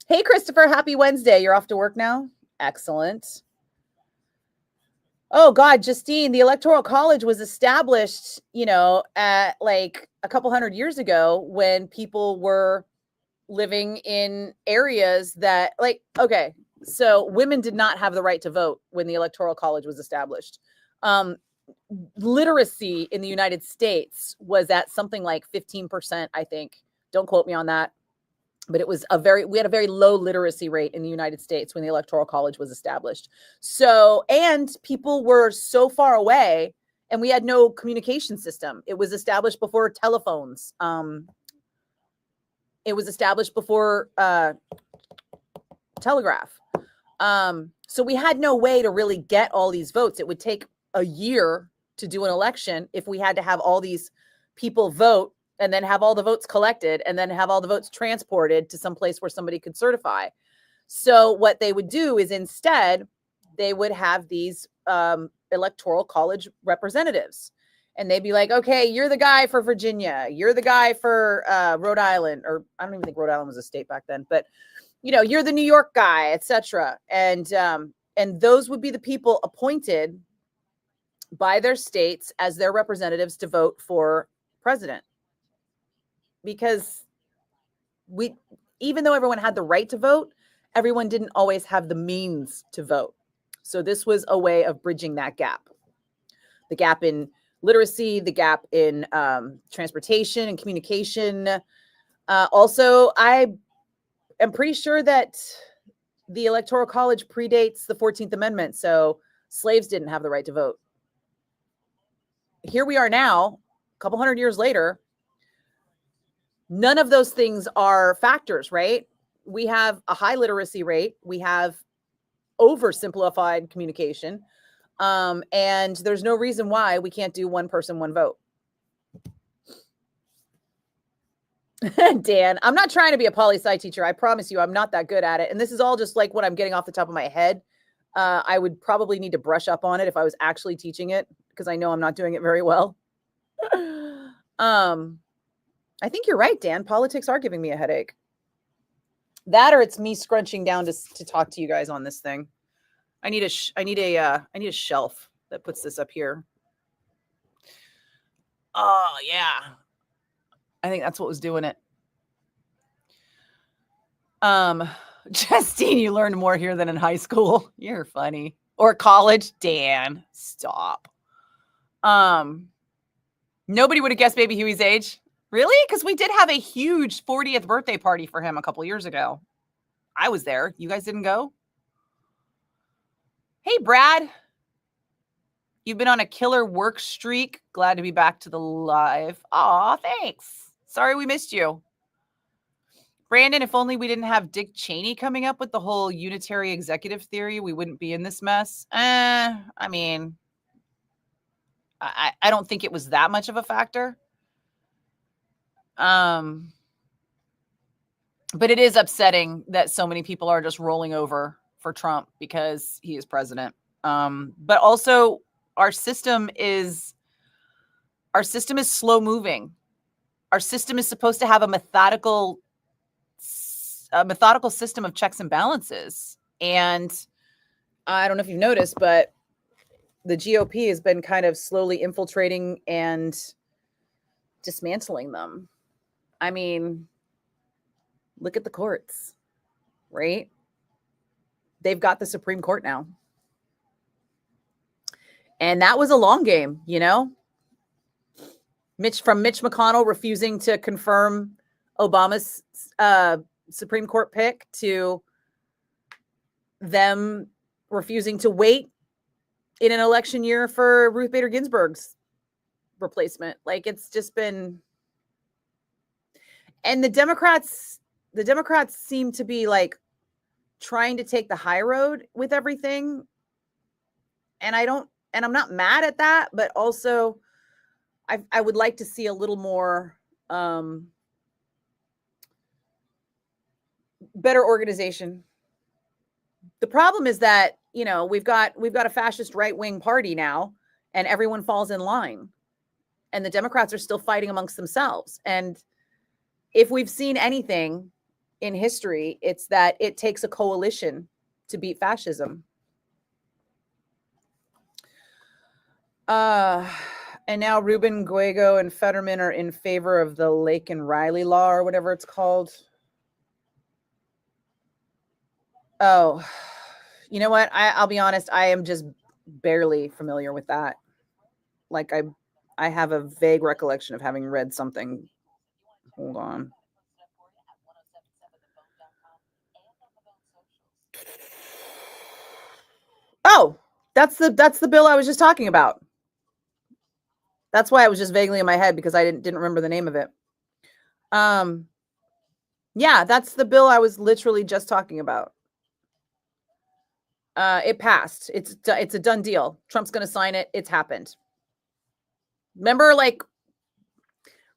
Hey, Christopher, happy Wednesday. You're off to work now? Excellent. Oh, God, Justine, the Electoral College was established, at like a couple hundred years ago when people were living in areas that okay, so women did not have the right to vote when the Electoral College was established. Literacy in the United States was at something like 15%, I think. Don't quote me on that. But we had a very low literacy rate in the United States when the Electoral College was established. So, and people were so far away and we had no communication system. It was established before telephones. It was established before telegraph. So we had no way to really get all these votes. It would take a year to do an election if we had to have all these people vote and then have all the votes collected and then have all the votes transported to some place where somebody could certify. So what they would do is instead they would have these Electoral College representatives. And they'd be like, okay, you're the guy for Virginia. You're the guy for Rhode Island. Or I don't even think Rhode Island was a state back then. But, you're the New York guy, etc. And those would be the people appointed by their states as their representatives to vote for president. Because even though everyone had the right to vote, everyone didn't always have the means to vote. So this was a way of bridging that gap. The gap in literacy, the gap in transportation and communication. Also, I am pretty sure that the Electoral College predates the 14th Amendment, so slaves didn't have the right to vote. Here we are now, a couple hundred years later. None of those things are factors, right? We have a high literacy rate. We have oversimplified communication. And there's no reason why we can't do one person, one vote. Dan, I'm not trying to be a poli-sci teacher. I promise you, I'm not that good at it. And this is all just like what I'm getting off the top of my head. I would probably need to brush up on it if I was actually teaching it, because I know I'm not doing it very well. I think you're right, Dan. Politics are giving me a headache. That, or it's me scrunching down to talk to you guys on this thing. I need a shelf that puts this up here. Oh yeah, I think that's what was doing it. Justine, you learned more here than in high school. You're funny. Or college. Dan, stop. Nobody would have guessed Baby Huey's age. Really? Because we did have a huge 40th birthday party for him a couple years ago. I was there. You guys didn't go? Hey, Brad. You've been on a killer work streak. Glad to be back to the live. Aw, thanks. Sorry we missed you. Brandon, if only we didn't have Dick Cheney coming up with the whole unitary executive theory, we wouldn't be in this mess. I mean, I don't think it was that much of a factor. But it is upsetting that so many people are just rolling over for Trump because he is president. But also our system is slow moving. Our system is supposed to have a methodical system of checks and balances. And I don't know if you've noticed, but the GOP has been kind of slowly infiltrating and dismantling them. I mean, look at the courts, right? They've got the Supreme Court now. And that was a long game, you know? Mitch McConnell refusing to confirm Obama's Supreme Court pick to them refusing to wait in an election year for Ruth Bader Ginsburg's replacement. Like, it's just been, and the Democrats seem to be like trying to take the high road with everything. And I'm not mad at that, but also I would like to see a little more better organization. The problem is that, you know, we've got a fascist right-wing party now, and everyone falls in line, and the Democrats are still fighting amongst themselves. And if we've seen anything in history, it's that it takes a coalition to beat fascism. And now Rubin, Guego, and Fetterman are in favor of the Lake and Riley law, or whatever it's called. Oh, you know what? I'll be honest. I am just barely familiar with that. Like, I have a vague recollection of having read something. Hold on. Oh, that's the bill I was just talking about. That's why it was just vaguely in my head, because I didn't remember the name of it. Yeah, that's the bill I was literally just talking about. It passed. It's a done deal. Trump's going to sign it. It's happened. Remember like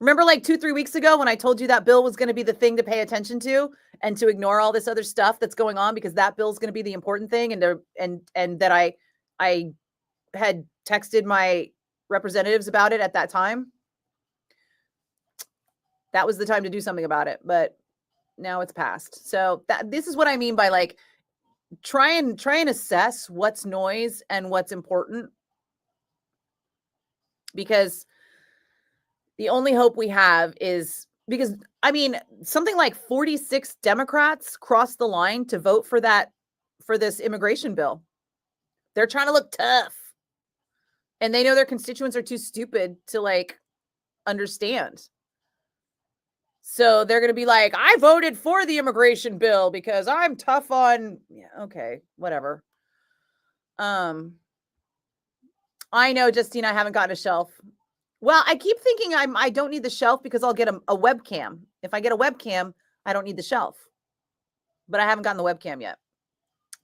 2-3 weeks ago when I told you that bill was going to be the thing to pay attention to, and to ignore all this other stuff that's going on, because that bill is going to be the important thing. And that I had texted my representatives about it at that time. That was the time to do something about it, but now it's passed. So this is what I mean by like, try and assess what's noise and what's important, because the only hope we have is, because I mean, something like 46 Democrats crossed the line to vote for this immigration bill. They're trying to look tough, and they know their constituents are too stupid to like understand. So they're going to be like, I voted for the immigration bill because I'm tough on, yeah, okay, whatever. I know, Justine, I haven't gotten a shelf. Well, I keep thinking I don't need the shelf because I'll get a webcam. If I get a webcam, I don't need the shelf. But I haven't gotten the webcam yet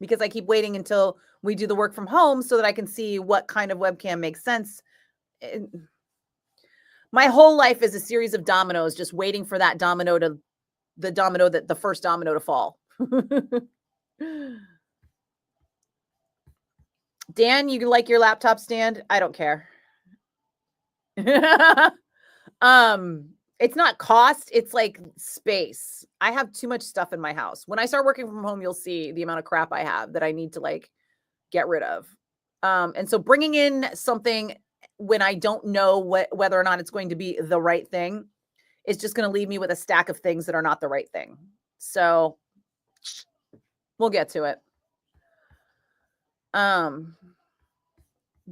because I keep waiting until we do the work from home so that I can see what kind of webcam makes sense. My whole life is a series of dominoes, just waiting for that the first domino to fall. Dan, you like your laptop stand? I don't care. It's not cost, it's like space. I have too much stuff in my house. When I start working from home, you'll see the amount of crap I have that I need to like get rid of. And so bringing in something when I don't know whether or not it's going to be the right thing is just going to leave me with a stack of things that are not the right thing. So we'll get to it.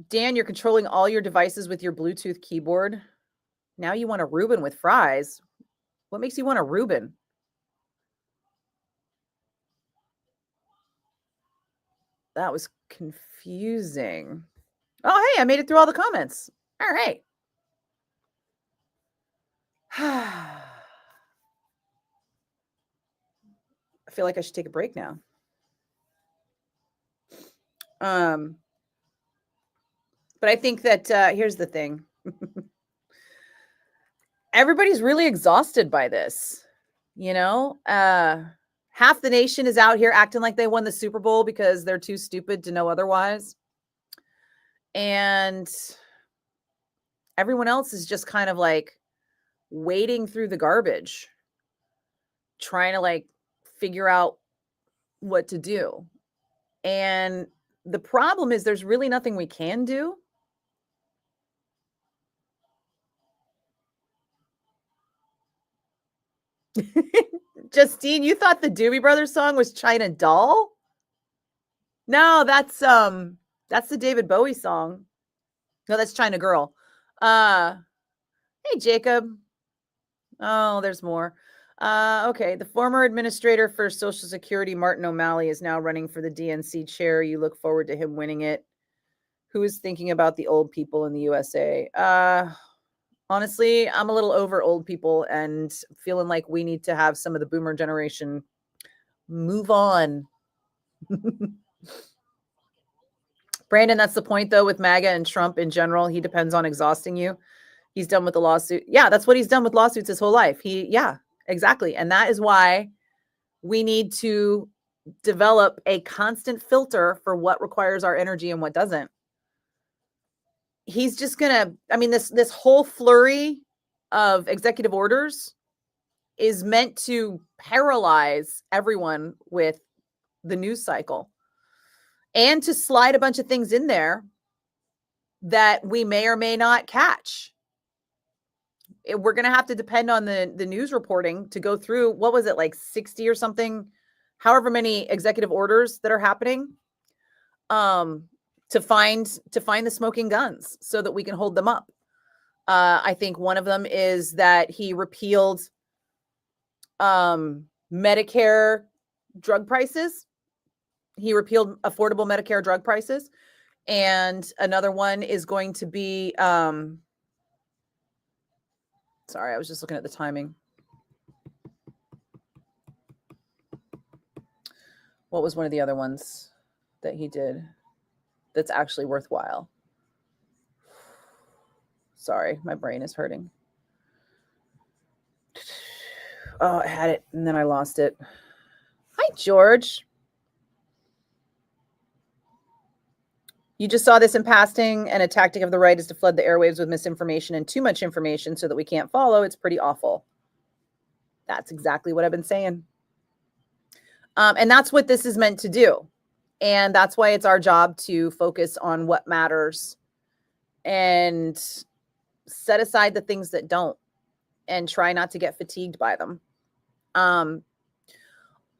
Dan, you're controlling all your devices with your Bluetooth keyboard. Now you want a Reuben with fries. What makes you want a Reuben? That was confusing. Oh, hey, I made it through all the comments. All right. I feel like I should take a break now. But I think that here's the thing. Everybody's really exhausted by this. You know, half the nation is out here acting like they won the Super Bowl because they're too stupid to know otherwise. And everyone else is just kind of like wading through the garbage, trying to like figure out what to do. And the problem is there's really nothing we can do. Justine, you thought the Doobie Brothers song was China Doll? No, that's the David Bowie song. No, that's China Girl. Hey Jacob. Oh, there's more. Okay, the former administrator for Social Security, Martin O'Malley, is now running for the DNC chair. You look forward to him winning it. Who is thinking about the old people in the USA? Honestly, I'm a little over old people and feeling like we need to have some of the boomer generation move on. Brandon, that's the point, though, with MAGA and Trump in general. He depends on exhausting you. He's done with the lawsuit. Yeah, that's what he's done with lawsuits his whole life. Yeah, exactly. And that is why we need to develop a constant filter for what requires our energy and what doesn't. He's just gonna, I mean, this whole flurry of executive orders is meant to paralyze everyone with the news cycle and to slide a bunch of things in there that we may or may not catch. We're going to have to depend on the news reporting to go through, what was it, like 60 or something, however many executive orders that are happening, to find the smoking guns so that we can hold them up. I think one of them is that he repealed Medicare drug prices. He repealed affordable Medicare drug prices. And another one is going to be, sorry, I was just looking at the timing. What was one of the other ones that he did that's actually worthwhile? Sorry, my brain is hurting. Oh, I had it and then I lost it. Hi, George. You just saw this in passing, and a tactic of the right is to flood the airwaves with misinformation and too much information so that we can't follow. It's pretty awful. That's exactly what I've been saying. And that's what this is meant to do. And that's why it's our job to focus on what matters and set aside the things that don't and try not to get fatigued by them.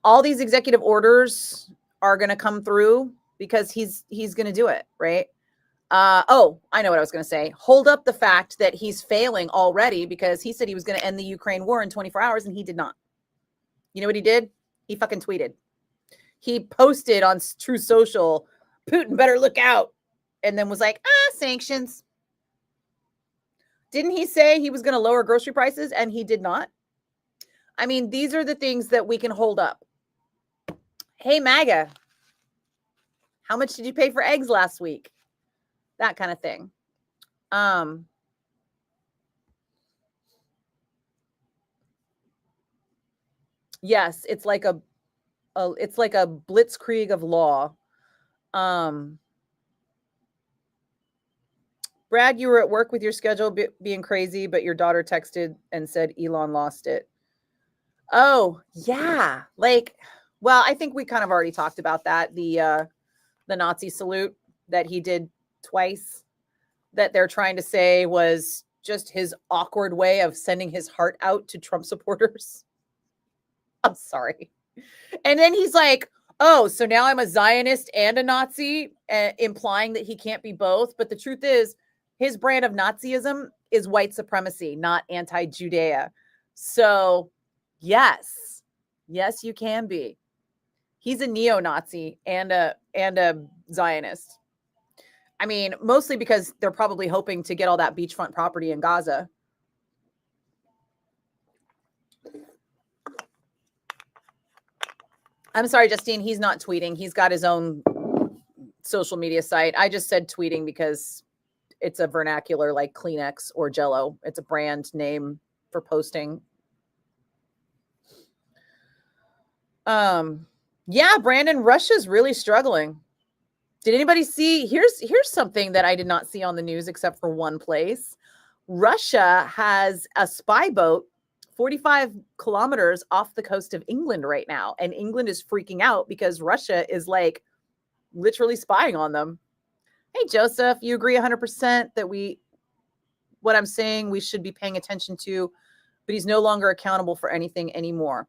All these executive orders are going to come through because he's going to do it, right? Oh, I know what I was going to say. Hold up the fact that he's failing already because he said he was going to end the Ukraine war in 24 hours and he did not. You know what he did? He fucking tweeted. He posted on True Social, Putin better look out, and then was like, sanctions. Didn't he say he was going to lower grocery prices and he did not? I mean, these are the things that we can hold up. Hey, MAGA, how much did you pay for eggs last week? That kind of thing. Yes, it's like a blitzkrieg of law. Brad, you were at work with your schedule being crazy, but your daughter texted and said Elon lost it. Oh, yeah. Well, I think we kind of already talked about that. The Nazi salute that he did twice, that they're trying to say was just his awkward way of sending his heart out to Trump supporters. I'm sorry. And then he's like, oh, so now I'm a Zionist and a Nazi, implying that he can't be both. But the truth is, his brand of Nazism is white supremacy, not anti-Judea. So, yes, you can be. He's a neo-Nazi and a Zionist. I mean, mostly because they're probably hoping to get all that beachfront property in Gaza. I'm sorry, Justine, he's not tweeting. He's got his own social media site. I just said tweeting because it's a vernacular like Kleenex or Jell-O. It's a brand name for posting. Yeah, Brandon, Russia's really struggling. Did anybody see? Here's something that I did not see on the news except for one place. Russia has a spy boat 45 kilometers off the coast of England right now. And England is freaking out because Russia is like literally spying on them. Hey, Joseph, you agree 100% that what I'm saying we should be paying attention to, but he's no longer accountable for anything anymore.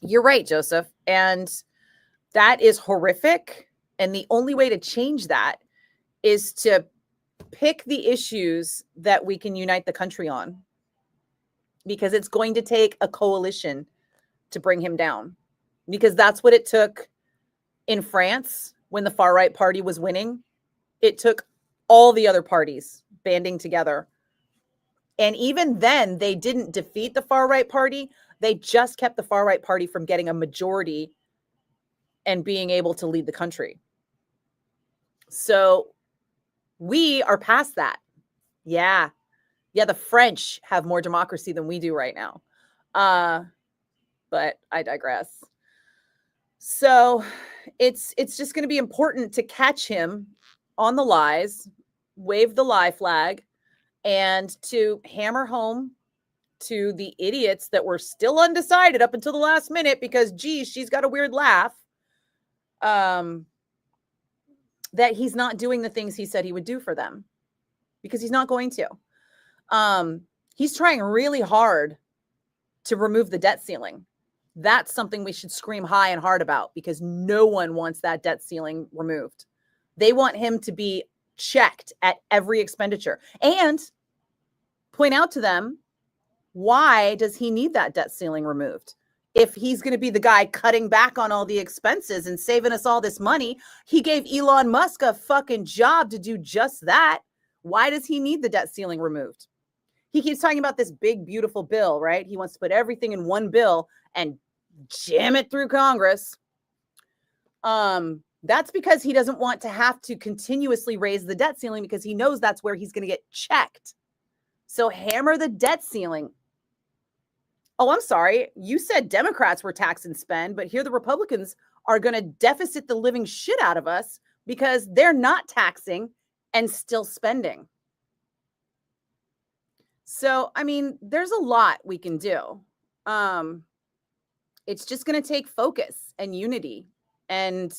You're right, Joseph. And that is horrific. And the only way to change that is to pick the issues that we can unite the country on, because it's going to take a coalition to bring him down, because that's what it took in France when the far right party was winning. It took all the other parties banding together. And even then, they didn't defeat the far right party. They just kept the far right party from getting a majority and being able to lead the country. So we are past that. Yeah. The French have more democracy than we do right now. But I digress. So it's just going to be important to catch him on the lies, wave the lie flag, and to hammer home to the idiots that were still undecided up until the last minute because, geez, she's got a weird laugh, that he's not doing the things he said he would do for them, because he's not going to. He's trying really hard to remove the debt ceiling. That's something we should scream high and hard about, because no one wants that debt ceiling removed. They want him to be checked at every expenditure and point out to them, why does he need that debt ceiling removed? If he's going to be the guy cutting back on all the expenses and saving us all this money, he gave Elon Musk a fucking job to do just that. Why does he need the debt ceiling removed? He keeps talking about this big, beautiful bill, right? He wants to put everything in one bill and jam it through Congress. That's because he doesn't want to have to continuously raise the debt ceiling, because he knows that's where he's going to get checked. So hammer the debt ceiling. Oh, I'm sorry. You said Democrats were tax and spend, but here the Republicans are going to deficit the living shit out of us because they're not taxing and still spending. So, I mean, there's a lot we can do. It's just going to take focus and unity. And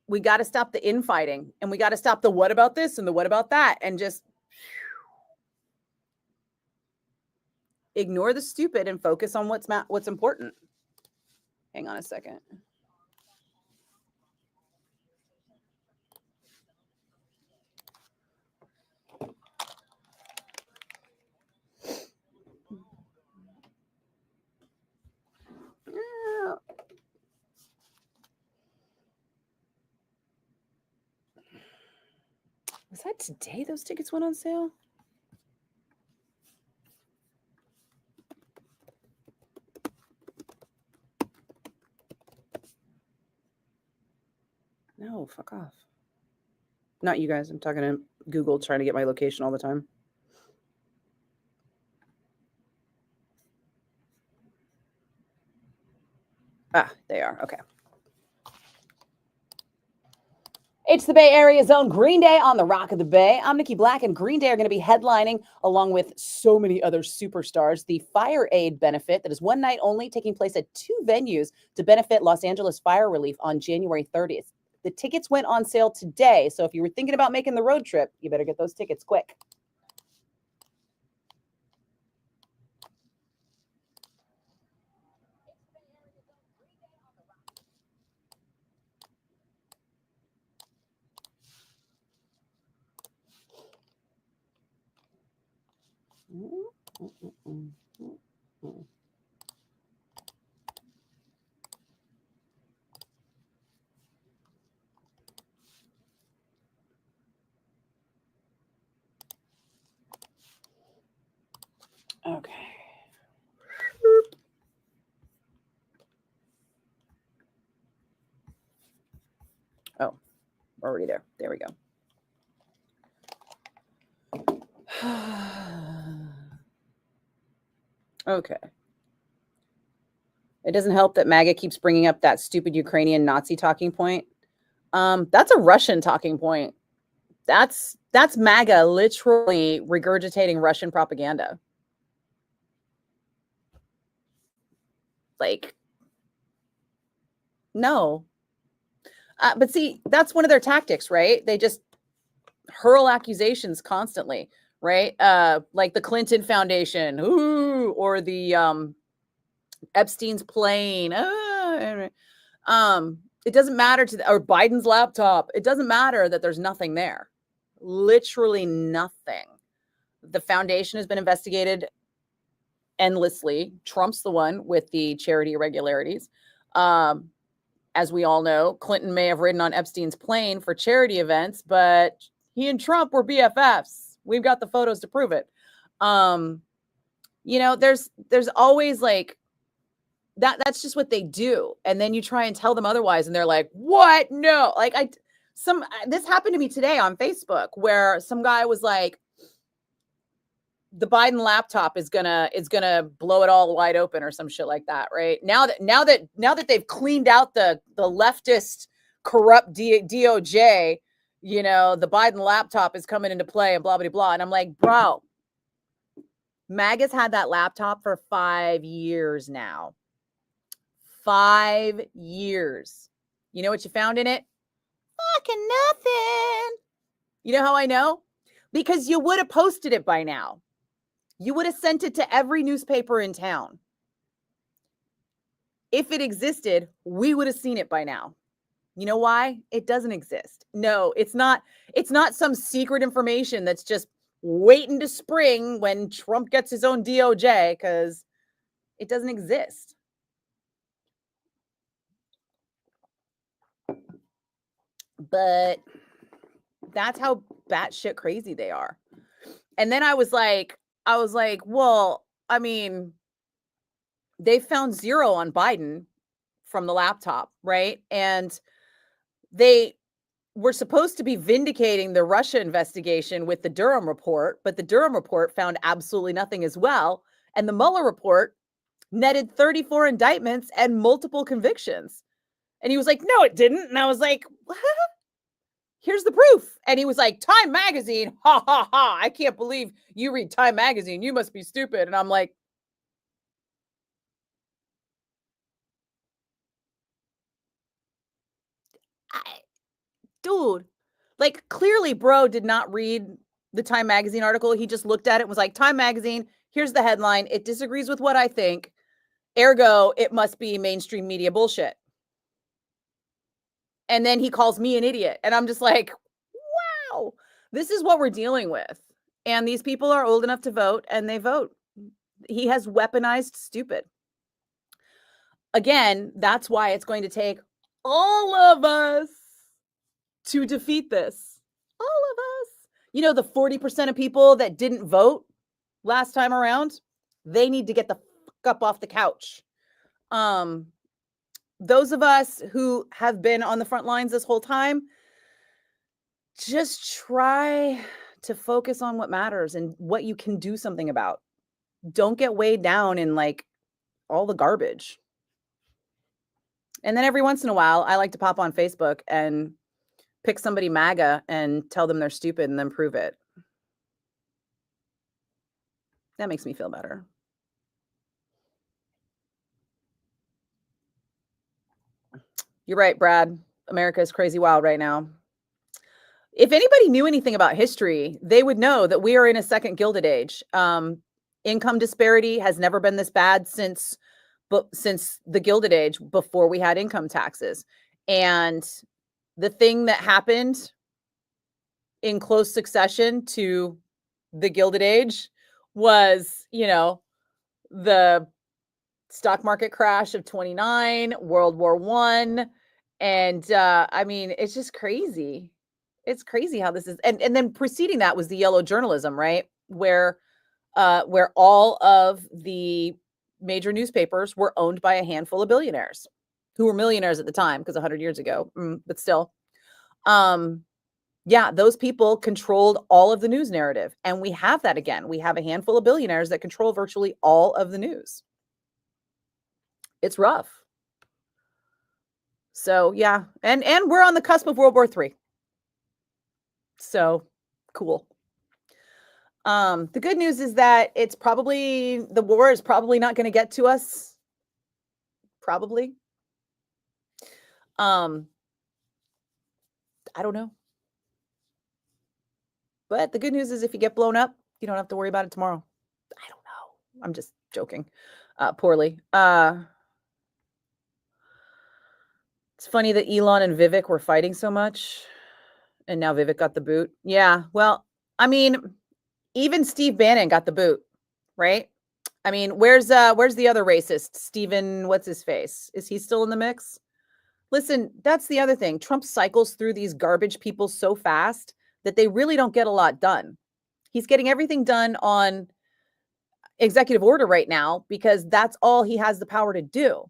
we got to stop the infighting, and we got to stop the what about this and the what about that, and just ignore the stupid and focus on what's important. Hang on a second. that today those tickets went on sale? No, fuck off. Not you guys. I'm talking to Google trying to get my location all the time. Ah, they are. Okay. It's the Bay Area's own Green Day on the Rock of the Bay. I'm Nikki Blakk, and Green Day are going to be headlining, along with so many other superstars, the Fire Aid benefit that is one night only, taking place at 2 venues to benefit Los Angeles fire relief on January 30th. The tickets went on sale today, so if you were thinking about making the road trip, you better get those tickets quick. Okay. Oh, we're already there. There we go. Okay. It doesn't help that MAGA keeps bringing up that stupid Ukrainian Nazi talking point. That's a Russian talking point. That's MAGA literally regurgitating Russian propaganda. Like, no. But see, that's one of their tactics, right? They just hurl accusations constantly, right? Like the Clinton Foundation, ooh, or the Epstein's plane. It doesn't matter or Biden's laptop. It doesn't matter that there's nothing there. Literally nothing. The foundation has been investigated endlessly. Trump's the one with the charity irregularities. As we all know, Clinton may have ridden on Epstein's plane for charity events, but he and Trump were BFFs. We've got the photos to prove it. There's always like that's just what they do. And then you try and tell them otherwise and they're like, "What? No." Like this happened to me today on Facebook where some guy was like, the Biden laptop is gonna blow it all wide open or some shit like that, right? Now that they've cleaned out the leftist corrupt DOJ, the Biden laptop is coming into play and blah blah blah. And I'm like, bro, MAGA's had that laptop for 5 years now. 5 years. You know what you found in it? Fucking nothing. You know how I know? Because you would have posted it by now. You would have sent it to every newspaper in town. If it existed, we would have seen it by now. You know why? It doesn't exist. No, it's not some secret information that's just waiting to spring when Trump gets his own DOJ, because it doesn't exist. But that's how batshit crazy they are. And then I was like, well, I mean, they found 0 on Biden from the laptop, right? And they were supposed to be vindicating the Russia investigation with the Durham report, but the Durham report found absolutely nothing as well. And the Mueller report netted 34 indictments and multiple convictions. And he was like, no, it didn't. And I was like, what? Here's the proof. And he was like, Time Magazine, ha, ha, ha. I can't believe you read Time Magazine. You must be stupid. And I'm like, dude, like clearly bro did not read the Time Magazine article. He just looked at it and was like, Time Magazine, here's the headline. It disagrees with what I think. Ergo, it must be mainstream media bullshit. And then he calls me an idiot. And I'm just like, wow, this is what we're dealing with. And these people are old enough to vote and they vote. He has weaponized stupid. Again, that's why it's going to take all of us to defeat this. All of us. You know, the 40% of people that didn't vote last time around, they need to get the fuck up off the couch. Those of us who have been on the front lines this whole time, just try to focus on what matters and what you can do something about. Don't get weighed down in like all the garbage. And then every once in a while, I like to pop on Facebook and pick somebody MAGA and tell them they're stupid and then prove it. That makes me feel better. You're right, Brad. America is crazy wild right now. If anybody knew anything about history, they would know that we are in a second Gilded Age. Income disparity has never been this bad since the Gilded Age, before we had income taxes. And the thing that happened in close succession to the Gilded Age was, you know, the stock market crash of 29, World War I. And I mean, it's just crazy. It's crazy how this is. And then preceding that was the yellow journalism, right? Where all of the major newspapers were owned by a handful of billionaires who were millionaires at the time, because 100 years ago, but still. Yeah, those people controlled all of the news narrative. And we have that again. We have a handful of billionaires that control virtually all of the news. It's rough. So yeah, and we're on the cusp of World War III. So cool. The good news is that the war is probably not going to get to us. Probably. I don't know. But the good news is if you get blown up, you don't have to worry about it tomorrow. I don't know. I'm just joking. Poorly. It's funny that Elon and Vivek were fighting so much, and now Vivek got the boot. Yeah, well, I mean, even Steve Bannon got the boot, right? I mean, where's the other racist? Steven, what's his face? Is he still in the mix? Listen, that's the other thing. Trump cycles through these garbage people so fast that they really don't get a lot done. He's getting everything done on executive order right now because that's all he has the power to do.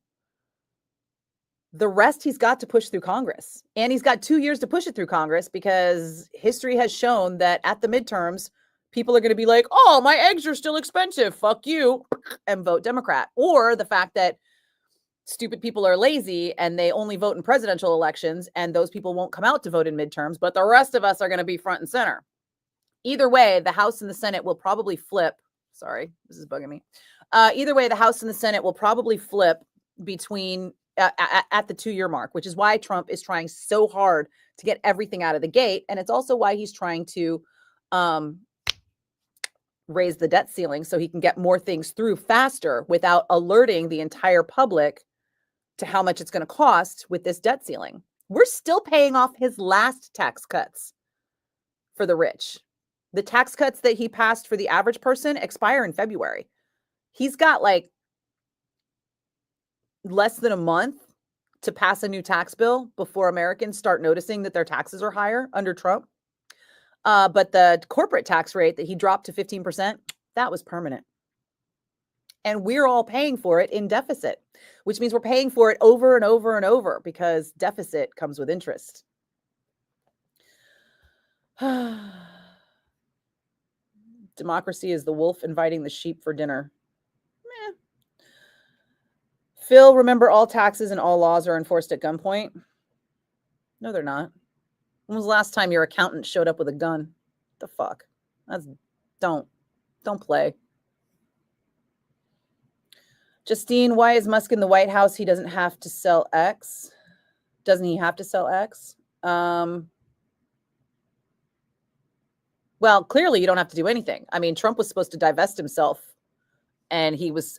The rest he's got to push through Congress. And he's got 2 years to push it through Congress because history has shown that at the midterms, people are going to be like, oh, my eggs are still expensive. Fuck you. And vote Democrat. Or the fact that stupid people are lazy and they only vote in presidential elections and those people won't come out to vote in midterms, but the rest of us are going to be front and center. Either way, the House and the Senate will probably flip. Sorry, this is bugging me. Either way, the House and the Senate will probably flip between at the 2-year mark, which is why Trump is trying so hard to get everything out of the gate. And it's also why he's trying to raise the debt ceiling so he can get more things through faster without alerting the entire public to how much it's going to cost with this debt ceiling. We're still paying off his last tax cuts for the rich. The tax cuts that he passed for the average person expire in February. He's got like less than a month to pass a new tax bill before Americans start noticing that their taxes are higher under Trump. But the corporate tax rate that he dropped to 15%, that was permanent. And we're all paying for it in deficit, which means we're paying for it over and over and over because deficit comes with interest. Democracy is the wolf inviting the sheep for dinner. Meh. Phil, remember all taxes and all laws are enforced at gunpoint? No, they're not. When was the last time your accountant showed up with a gun? The fuck? Don't play. Justine, why is Musk in the White House? He doesn't have to sell X. Doesn't he have to sell X? Well, clearly you don't have to do anything. I mean, Trump was supposed to divest himself, and he was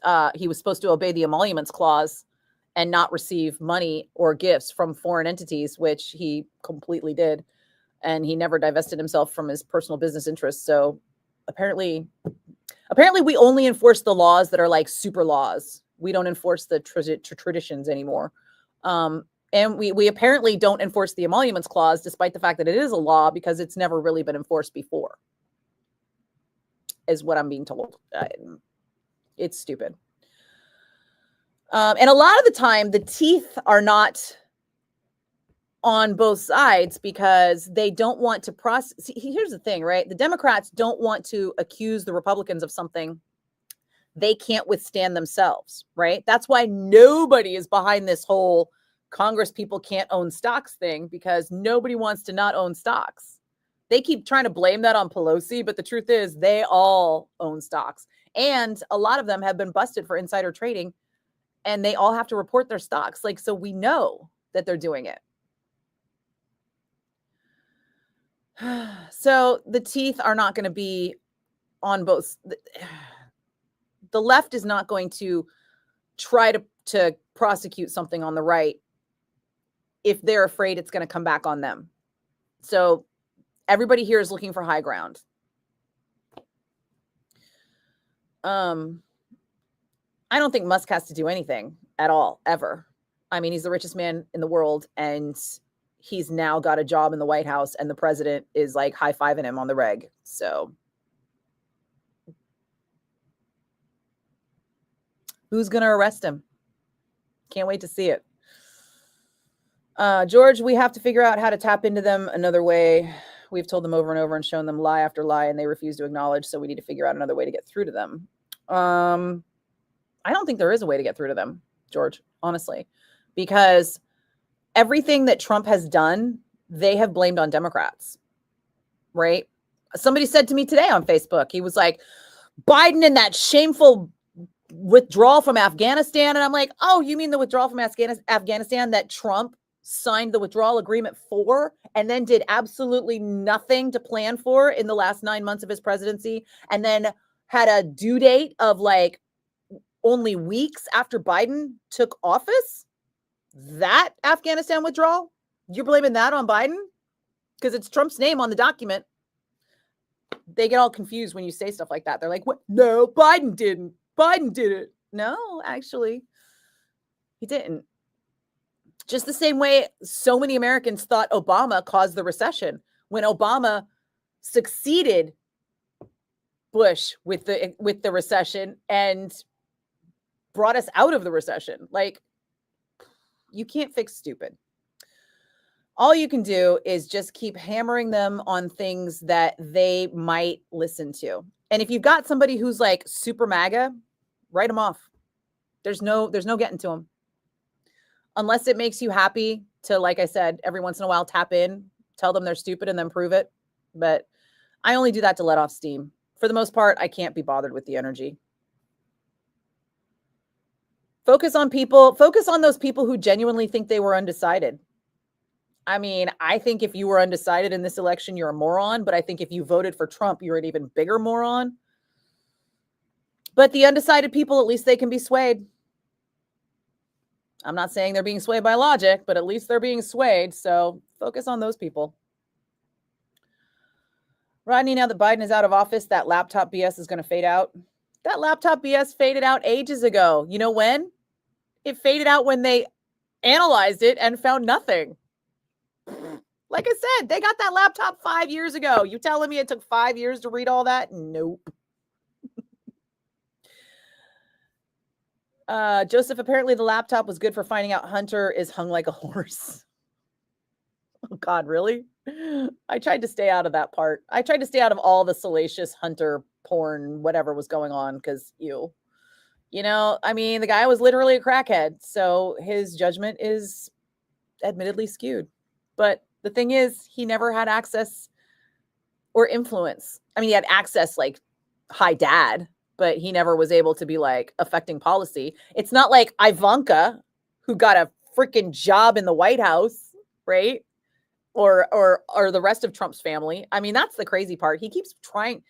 supposed to obey the emoluments clause and not receive money or gifts from foreign entities, which he completely did. And he never divested himself from his personal business interests. So apparently we only enforce the laws that are like super laws. We don't enforce the traditions anymore. And we apparently don't enforce the emoluments clause, despite the fact that it is a law, because it's never really been enforced before, is what I'm being told. It's stupid. And a lot of the time, the teeth are not on both sides because they don't want to process. See, here's the thing, right? The Democrats don't want to accuse the Republicans of something they can't withstand themselves, right? That's why nobody is behind this whole Congress people can't own stocks thing, because nobody wants to not own stocks. They keep trying to blame that on Pelosi, but the truth is they all own stocks. And a lot of them have been busted for insider trading, and they all have to report their stocks. Like, so we know that they're doing it. So the teeth are not going to be on both. The left is not going to try to prosecute something on the right if they're afraid it's going to come back on them. So everybody here is looking for high ground. I don't think Musk has to do anything at all, ever. I mean, he's the richest man in the world, and he's now got a job in the White House, and the president is like high-fiving him on the reg. So who's going to arrest him? Can't wait to see it. George, we have to figure out how to tap into them another way. We've told them over and over and shown them lie after lie, and they refuse to acknowledge. So we need to figure out another way to get through to them. I don't think there is a way to get through to them, George, honestly, because everything that Trump has done, they have blamed on Democrats, right? Somebody said to me today on Facebook, he was like, Biden and that shameful withdrawal from Afghanistan. And I'm like, oh, you mean the withdrawal from Afghanistan that Trump signed the withdrawal agreement for and then did absolutely nothing to plan for in the last 9 months of his presidency, and then had a due date of like only weeks after Biden took office? That Afghanistan withdrawal? You're blaming that on Biden? Because it's Trump's name on the document. They get all confused when you say stuff like that. They're like, what? No, Biden didn't. Biden did it. No, actually, he didn't. Just the same way so many Americans thought Obama caused the recession, when Obama succeeded Bush with the recession and brought us out of the recession. Like, you can't fix stupid. All you can do is just keep hammering them on things that they might listen to. And if you've got somebody who's like super MAGA, write them off. There's no getting to them. Unless it makes you happy to, like I said, every once in a while tap in, tell them they're stupid and then prove it. But I only do that to let off steam. For the most part, I can't be bothered with the energy. Focus on those people who genuinely think they were undecided. I mean, I think if you were undecided in this election, you're a moron. But I think if you voted for Trump, you're an even bigger moron. But the undecided people, at least they can be swayed. I'm not saying they're being swayed by logic, but at least they're being swayed. So focus on those people. Rodney, now that Biden is out of office, that laptop BS is going to fade out. That laptop BS faded out ages ago. You know when? It faded out when they analyzed it and found nothing. Like I said, they got that laptop 5 years ago. You telling me it took 5 years to read all that? Nope. Joseph, apparently the laptop was good for finding out Hunter is hung like a horse. Oh, God, really? I tried to stay out of that part. I tried to stay out of all the salacious Hunter porn, whatever was going on, because you know, I mean, the guy was literally a crackhead, so his judgment is admittedly skewed. But the thing is, he never had access or influence. I mean, he had access like high dad, but he never was able to be like affecting policy. It's not like Ivanka, who got a freaking job in the White House, right? Or the rest of Trump's family. I mean, that's the crazy part. He keeps trying.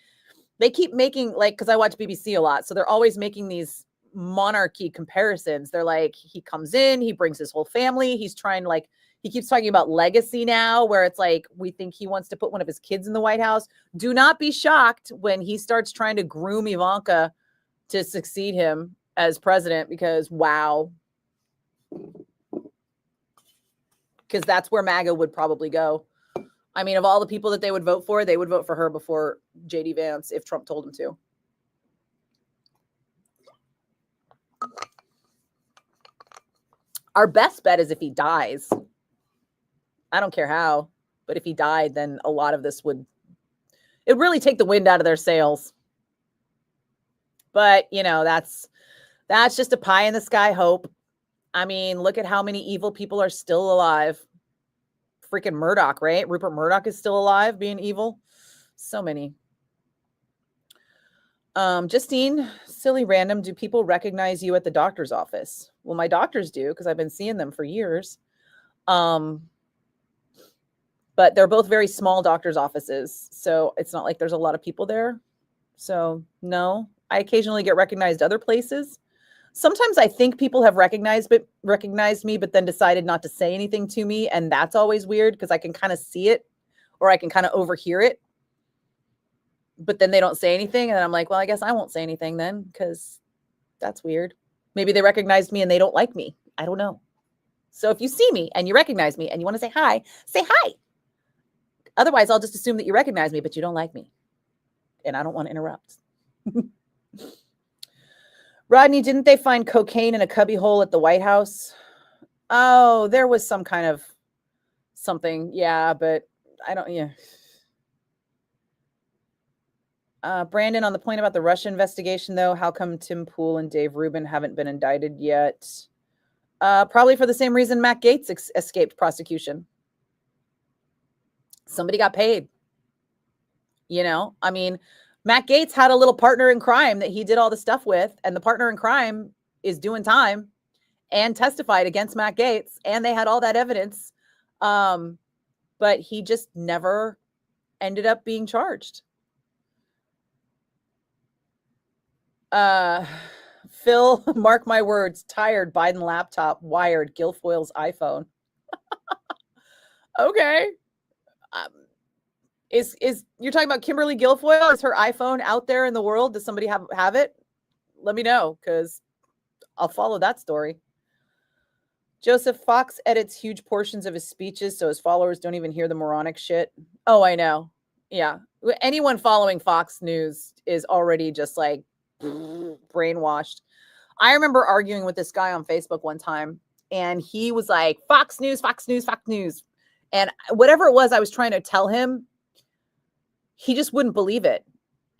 They keep making, like, because I watch BBC a lot, so they're always making these monarchy comparisons. They're like, he comes in, he brings his whole family. He's trying, like, he keeps talking about legacy now, where it's like, we think he wants to put one of his kids in the White House. Do not be shocked when he starts trying to groom Ivanka to succeed him as president, because wow. because that's where MAGA would probably go. I mean, of all the people that they would vote for, they would vote for her before JD Vance if Trump told them to. Our best bet is if he dies. I don't care how, but if he died, then a lot of this would really take the wind out of their sails. But, you know, that's just a pie in the sky hope. I mean, look at how many evil people are still alive. Freaking Murdoch, right? Rupert Murdoch is still alive, being evil. So many. Justine, silly random, do people recognize you at the doctor's office? Well, my doctors do, because I've been seeing them for years. But they're both very small doctor's offices, so it's not like there's a lot of people there. So no, I occasionally get recognized other places. Sometimes I think people have recognized me, but then decided not to say anything to me. And that's always weird because I can kind of see it or I can kind of overhear it. But then they don't say anything. And I'm like, well, I guess I won't say anything then because that's weird. Maybe they recognized me and they don't like me. I don't know. So if you see me and you recognize me and you want to say hi, say hi. Otherwise, I'll just assume that you recognize me, but you don't like me. And I don't want to interrupt. Rodney, didn't they find cocaine in a cubbyhole at the White House? Oh, there was some kind of something. Yeah, but I don't, yeah. Brandon, on the point about the Russia investigation, though, how come Tim Pool and Dave Rubin haven't been indicted yet? Probably for the same reason Matt Gaetz escaped prosecution. Somebody got paid. You know, I mean, Matt Gaetz had a little partner in crime that he did all the stuff with, and the partner in crime is doing time and testified against Matt Gaetz, and they had all that evidence. But he just never ended up being charged. Phil, mark my words, tired, Biden laptop, wired, Guilfoyle's iPhone. Okay. Is you're talking about Kimberly Guilfoyle? Is her iPhone out there in the world? Does somebody have it? Let me know, because I'll follow that story. Joseph, Fox edits huge portions of his speeches so his followers don't even hear the moronic shit. Oh, I know. Yeah. Anyone following Fox News is already just like brainwashed. I remember arguing with this guy on Facebook one time, and he was like, Fox News, Fox News, Fox News. And whatever it was I was trying to tell him, he just wouldn't believe it.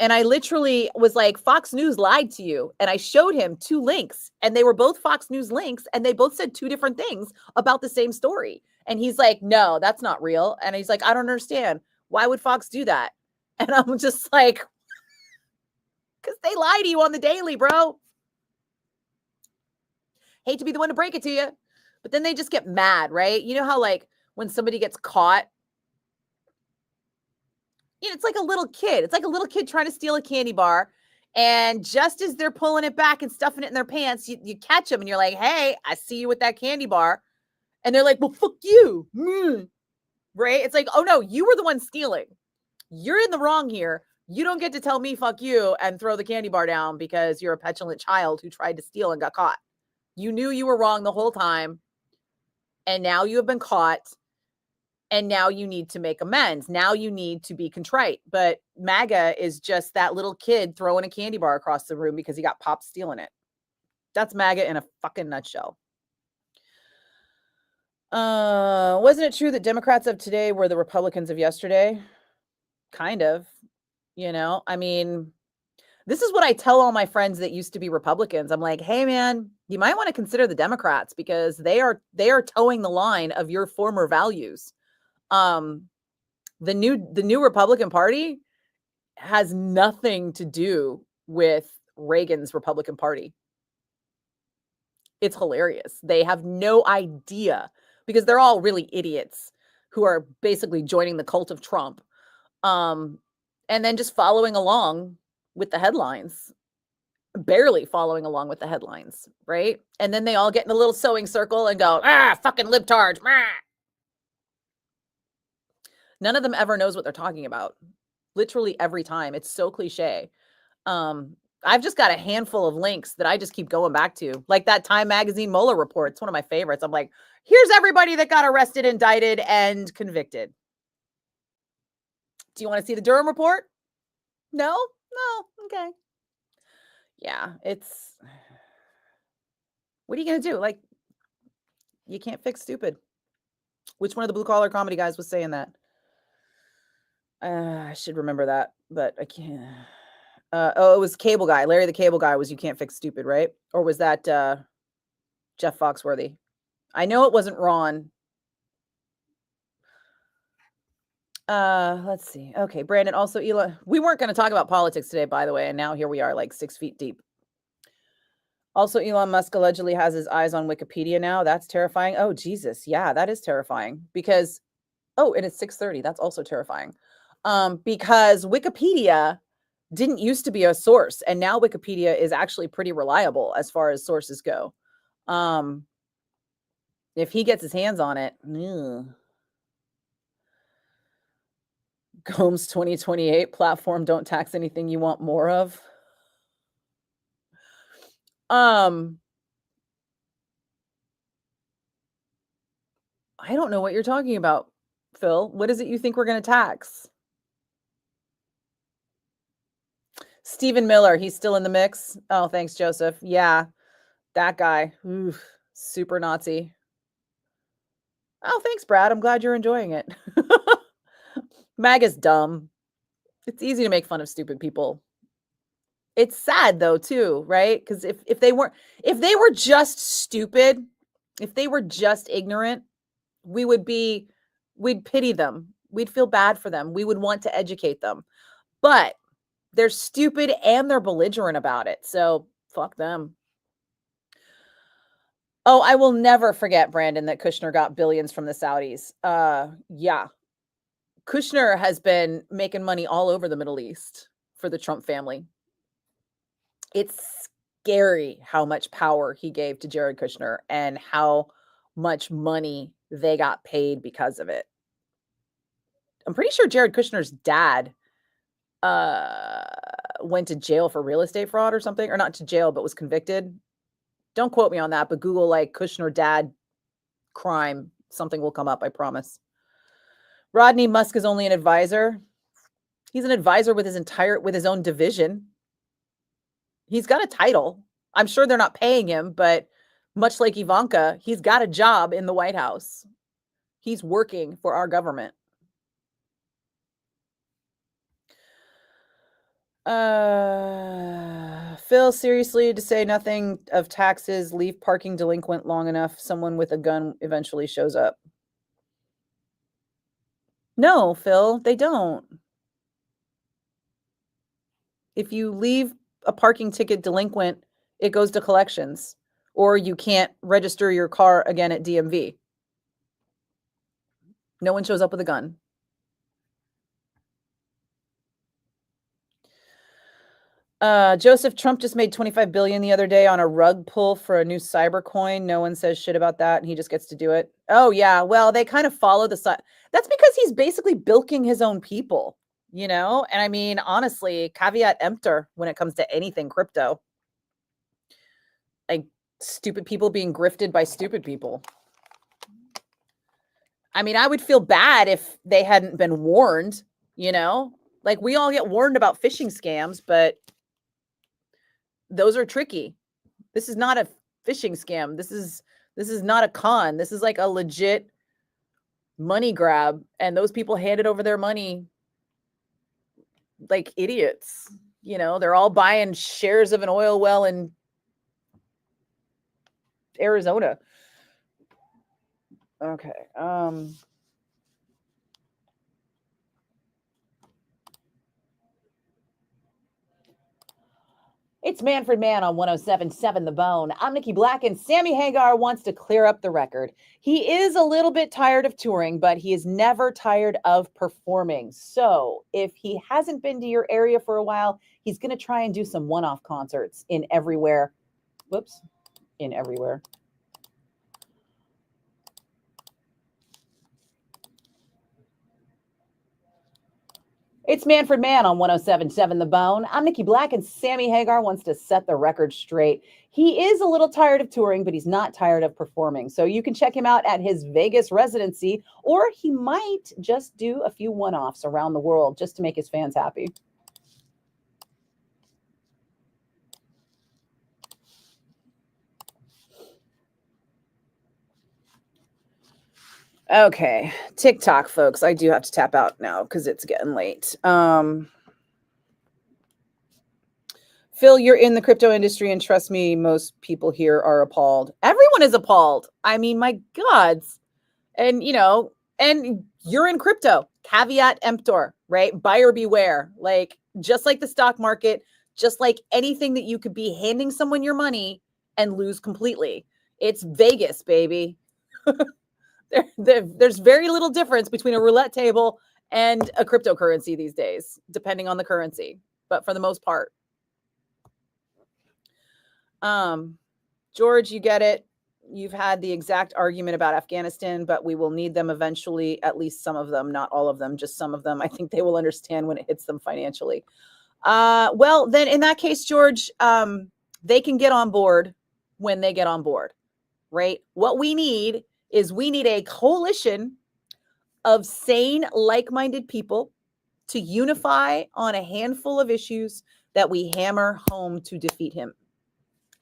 And I literally was like, Fox News lied to you. And I showed him 2 links, and they were both Fox News links, and they both said 2 different things about the same story. And he's like, no, that's not real. And he's like, I don't understand. Why would Fox do that? And I'm just like, because they lie to you on the daily, bro. Hate to be the one to break it to you, but then they just get mad, right? You know how, like, when somebody gets caught, you know, it's like a little kid. It's like a little kid trying to steal a candy bar. And just as they're pulling it back and stuffing it in their pants, you catch them and you're like, hey, I see you with that candy bar. And they're like, well, fuck you. Right? It's like, oh, no, you were the one stealing. You're in the wrong here. You don't get to tell me fuck you and throw the candy bar down because you're a petulant child who tried to steal and got caught. You knew you were wrong the whole time. And now you have been caught. And now you need to make amends. Now you need to be contrite. But MAGA is just that little kid throwing a candy bar across the room because he got popped stealing it. That's MAGA in a fucking nutshell. Wasn't it true that Democrats of today were the Republicans of yesterday? Kind of. You know, I mean, this is what I tell all my friends that used to be Republicans. I'm like, hey, man, you might want to consider the Democrats because they are towing the line of your former values. The new Republican Party has nothing to do with Reagan's Republican Party. It's hilarious. They have no idea because they're all really idiots who are basically joining the cult of Trump. And then just following along with the headlines, barely following along with the headlines, right? And then they all get in a little sewing circle and go, fucking libtards. None of them ever knows what they're talking about. Literally every time. It's so cliche. I've just got a handful of links that I just keep going back to. Like that Time Magazine Mueller report. It's one of my favorites. I'm like, Here's everybody that got arrested, indicted, and convicted. Do you want to see the Durham report? No? No. Okay. Yeah, it's... What are you going to do? Like, you can't fix stupid. Which one of the blue-collar comedy guys was saying that? I should remember that, but I can't. It was Cable Guy. Larry the Cable Guy was you can't fix stupid, right? Or was that Jeff Foxworthy? I know it wasn't Ron. Let's see. Okay, Brandon. Also, Elon. We weren't going to talk about politics today, by the way, and now here we are, like 6 feet deep. Also, Elon Musk allegedly has his eyes on Wikipedia now. That's terrifying. Oh, Jesus. Yeah, that is terrifying because, oh, and it's 6:30. That's also terrifying. Because Wikipedia didn't used to be a source, and now Wikipedia is actually pretty reliable as far as sources go. If he gets his hands on it, Gomes 2028 platform, don't tax anything you want more of. I don't know what you're talking about, Phil. What is it you think we're going to tax? Stephen Miller, he's still in the mix. Oh, thanks, Joseph. Yeah, that guy. Oof, super Nazi. Oh, thanks, Brad. I'm glad you're enjoying it. MAGA's dumb. It's easy to make fun of stupid people. It's sad though, too, right? Because if they were just stupid, if they were just ignorant, we'd pity them. We'd feel bad for them. We would want to educate them. But they're stupid and they're belligerent about it. So fuck them. Oh, I will never forget, Brandon, that Kushner got billions from the Saudis. Yeah. Kushner has been making money all over the Middle East for the Trump family. It's scary how much power he gave to Jared Kushner and how much money they got paid because of it. I'm pretty sure Jared Kushner's dad went to jail for real estate fraud or something, or not to jail, but was convicted. Don't quote me on that, but Google like Kushner dad crime. Something will come up, I promise. Rodney Musk is only an advisor. He's an advisor with his own division. He's got a title. I'm sure they're not paying him, but much like Ivanka, he's got a job in the White House. He's working for our government. Phil, seriously, to say nothing of taxes, leave parking delinquent long enough, someone with a gun eventually shows up. No, Phil, they don't. If you leave a parking ticket delinquent, it goes to collections, or you can't register your car again at DMV. No one shows up with a gun. Joseph, Trump just made $25 billion the other day on a rug pull for a new cyber coin. No one says shit about that, and he just gets to do it. Oh yeah, well, they kind of follow the side. That's because he's basically bilking his own people, you know? And I mean, honestly, caveat emptor when it comes to anything crypto. Like stupid people being grifted by stupid people. I mean, I would feel bad if they hadn't been warned, you know? Like we all get warned about phishing scams, but those are tricky. This is not a phishing scam. This is not a con. This is like a legit money grab, and those people handed over their money like idiots. You know, they're all buying shares of an oil well in Arizona. Okay. It's Manfred Mann on 107.7 The Bone. I'm Nikki Blakk, and Sammy Hagar wants to clear up the record. He is a little bit tired of touring, but he is never tired of performing. So if he hasn't been to your area for a while, he's going to try and do some one-off concerts in everywhere. In everywhere. It's Manfred Mann on 107.7 The Bone. I'm Nikki Blakk, and Sammy Hagar wants to set the record straight. He is a little tired of touring, but he's not tired of performing. So you can check him out at his Vegas residency, or he might just do a few one-offs around the world just to make his fans happy. Okay, TikTok, folks. I do have to tap out now because it's getting late. Phil, you're in the crypto industry, and trust me, most people here are appalled. Everyone is appalled. I mean, my gods. And, and you're in crypto. Caveat emptor, right? Buyer beware. Like, just like the stock market, just like anything that you could be handing someone your money and lose completely. It's Vegas, baby. There's very little difference between a roulette table and a cryptocurrency these days, depending on the currency. But for the most part, George, you get it. You've had the exact argument about Afghanistan, but we will need them eventually, at least some of them, not all of them, just some of them. I think they will understand when it hits them financially. Well, then in that case, George, they can get on board when they get on board, right? What we need is a coalition of sane, like-minded people to unify on a handful of issues that we hammer home to defeat him.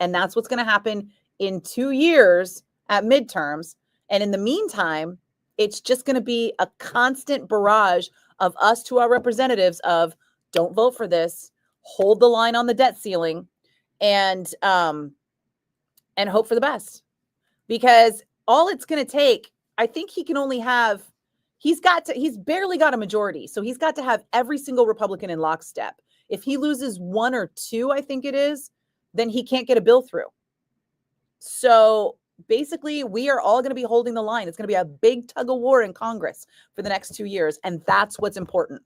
And that's what's going to happen in 2 years at midterms. And in the meantime, it's just going to be a constant barrage of us to our representatives of don't vote for this, hold the line on the debt ceiling, and hope for the best. Because all it's going to take, I think he can only have, he's barely got a majority. So he's got to have every single Republican in lockstep. If he loses 1 or 2, I think it is, then he can't get a bill through. So basically, we are all going to be holding the line. It's going to be a big tug of war in Congress for the next 2 years. And that's what's important.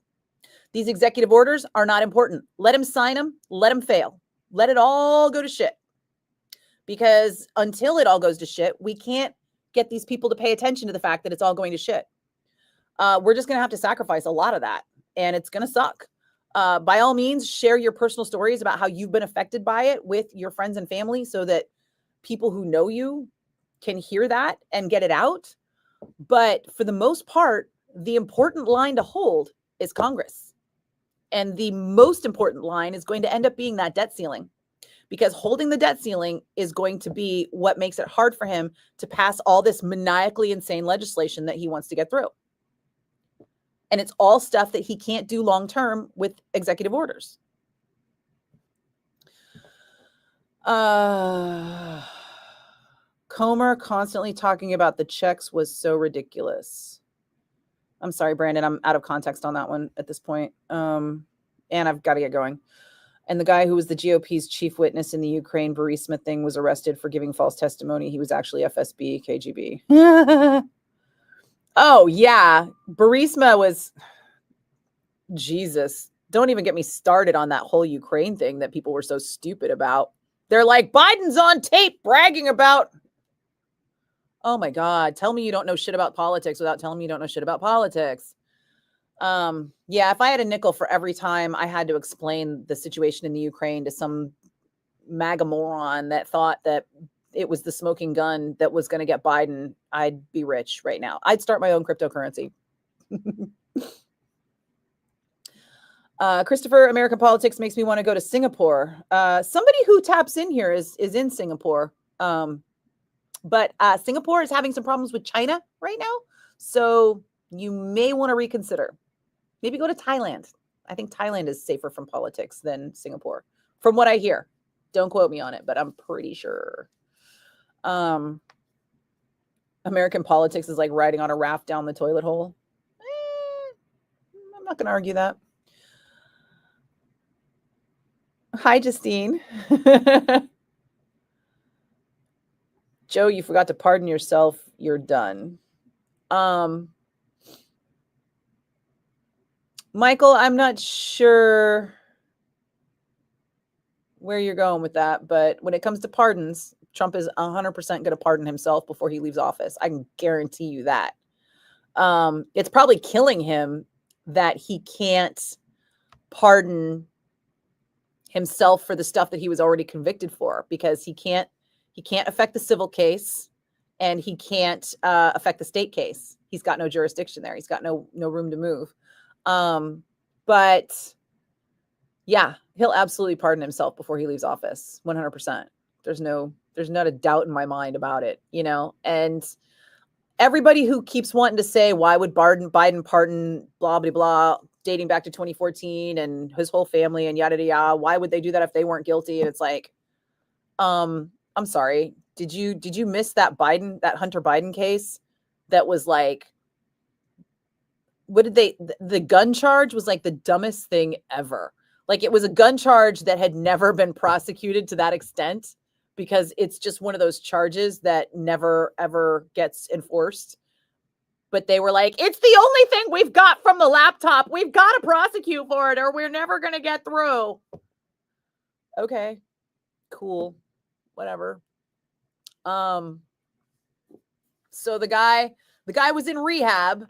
These executive orders are not important. Let him sign them. Let him fail. Let it all go to shit. Because until it all goes to shit, we can't get these people to pay attention to the fact that it's all going to shit. We're just going to have to sacrifice a lot of that. And it's going to suck. By all means, share your personal stories about how you've been affected by it with your friends and family so that people who know you can hear that and get it out. But for the most part, the important line to hold is Congress. And the most important line is going to end up being that debt ceiling, because holding the debt ceiling is going to be what makes it hard for him to pass all this maniacally insane legislation that he wants to get through. And it's all stuff that he can't do long-term with executive orders. Comer constantly talking about the checks was so ridiculous. I'm sorry, Brandon. I'm out of context on that one at this point. And I've got to get going. And the guy who was the GOP's chief witness in the Ukraine Burisma thing was arrested for giving false testimony. He was actually FSB, KGB. Oh, yeah. Burisma was... Jesus. Don't even get me started on that whole Ukraine thing that people were so stupid about. They're like, Biden's on tape bragging about... Oh, my God. Tell me you don't know shit about politics without telling me you don't know shit about politics. Yeah, if I had a nickel for every time I had to explain the situation in the Ukraine to some MAGA moron that thought that it was the smoking gun that was going to get Biden, I'd be rich right now. I'd start my own cryptocurrency. Christopher, American politics makes me want to go to Singapore. Somebody who taps in here is in Singapore. But Singapore is having some problems with China right now. So you may want to reconsider. Maybe go to Thailand. I think Thailand is safer from politics than Singapore, from what I hear. Don't quote me on it, but I'm pretty sure. American politics is like riding on a raft down the toilet hole. I'm not going to argue that. Hi, Justine. Joe, you forgot to pardon yourself. You're done. Michael, I'm not sure where you're going with that, but when it comes to pardons, Trump is 100% going to pardon himself before he leaves office. I can guarantee you that. It's probably killing him that he can't pardon himself for the stuff that he was already convicted for, because he can't affect the civil case, and he can't affect the state case. He's got no jurisdiction there. He's got no room to move. But yeah, he'll absolutely pardon himself before he leaves office. 100%. There's not a doubt in my mind about it, you know. And everybody who keeps wanting to say, why would Biden pardon blah, blah, blah, dating back to 2014 and his whole family and yada, yada, why would they do that if they weren't guilty? And it's like, I'm sorry. Did you miss that Hunter Biden case? That was like, the gun charge was like the dumbest thing ever. Like, it was a gun charge that had never been prosecuted to that extent, because it's just one of those charges that never ever gets enforced. But they were like, it's the only thing we've got from the laptop. We've got to prosecute for it, or we're never going to get through. Okay, cool, whatever. So the guy was in rehab,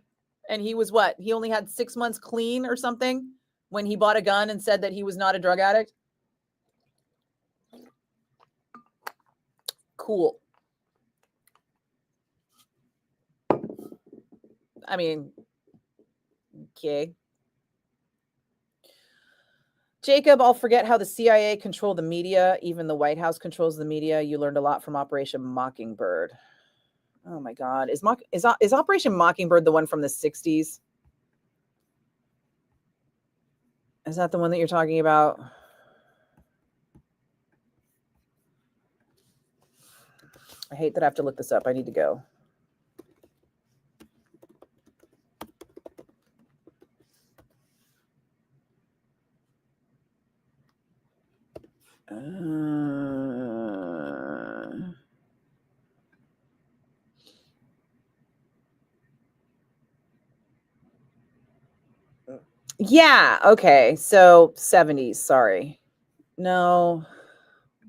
and he was what? He only had 6 months clean or something when he bought a gun and said that he was not a drug addict. Cool. I mean, okay. Jacob, I'll forget how the CIA controlled the media. Even the White House controls the media. You learned a lot from Operation Mockingbird. Oh my God. Is Operation Mockingbird the one from the 60s? Is that the one that you're talking about? I hate that I have to look this up. I need to go. Yeah. Okay. So 70s. Sorry. No,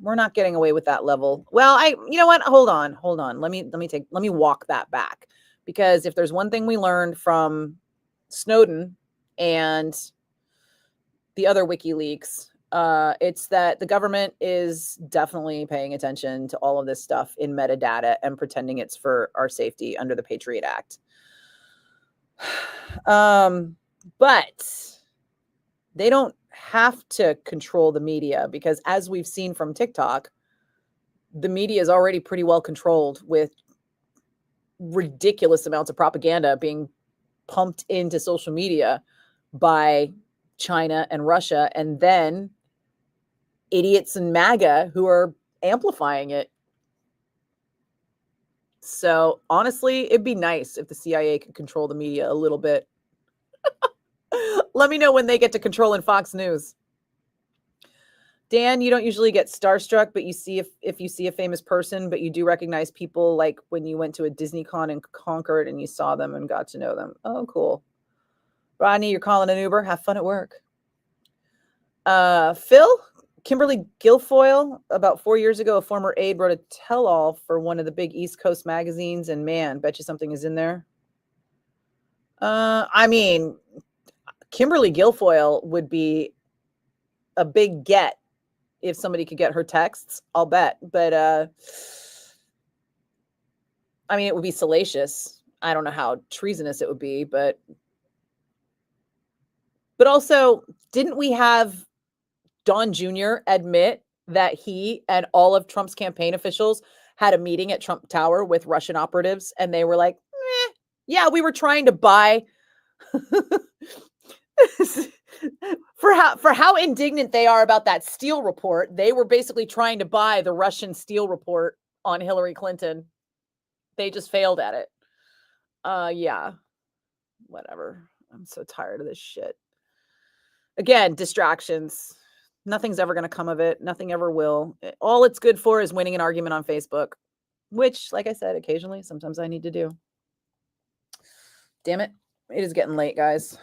we're not getting away with that level. Well, you know what? Hold on. Let me walk that back, because if there's one thing we learned from Snowden and the other WikiLeaks, it's that the government is definitely paying attention to all of this stuff in metadata and pretending it's for our safety under the Patriot Act. But they don't have to control the media, because as we've seen from TikTok, the media is already pretty well controlled, with ridiculous amounts of propaganda being pumped into social media by China and Russia, and then idiots in MAGA who are amplifying it. So honestly, it'd be nice if the CIA could control the media a little bit. Let me know when they get to controlling Fox News. Dan, you don't usually get starstruck, but you see if you see a famous person, but you do recognize people, like when you went to a Disney Con in Concord and you saw them and got to know them. Oh, cool. Rodney, you're calling an Uber. Have fun at work. Phil, Kimberly Guilfoyle, about 4 years ago, a former aide, wrote a tell-all for one of the big East Coast magazines, and man, bet you something is in there. I mean, Kimberly Guilfoyle would be a big get if somebody could get her texts, I'll bet. But I mean, it would be salacious. I don't know how treasonous it would be, but also, didn't we have Don Jr. admit that he and all of Trump's campaign officials had a meeting at Trump Tower with Russian operatives, and they were like, yeah, we were trying to buy for how indignant they are about that Steele report. They were basically trying to buy the Russian Steele report on Hillary Clinton. They just failed at it. Yeah, whatever. I'm so tired of this shit. Again, distractions. Nothing's ever going to come of it. Nothing ever will. All it's good for is winning an argument on Facebook, which, like I said, occasionally, sometimes I need to do. Damn it. It is getting late, guys.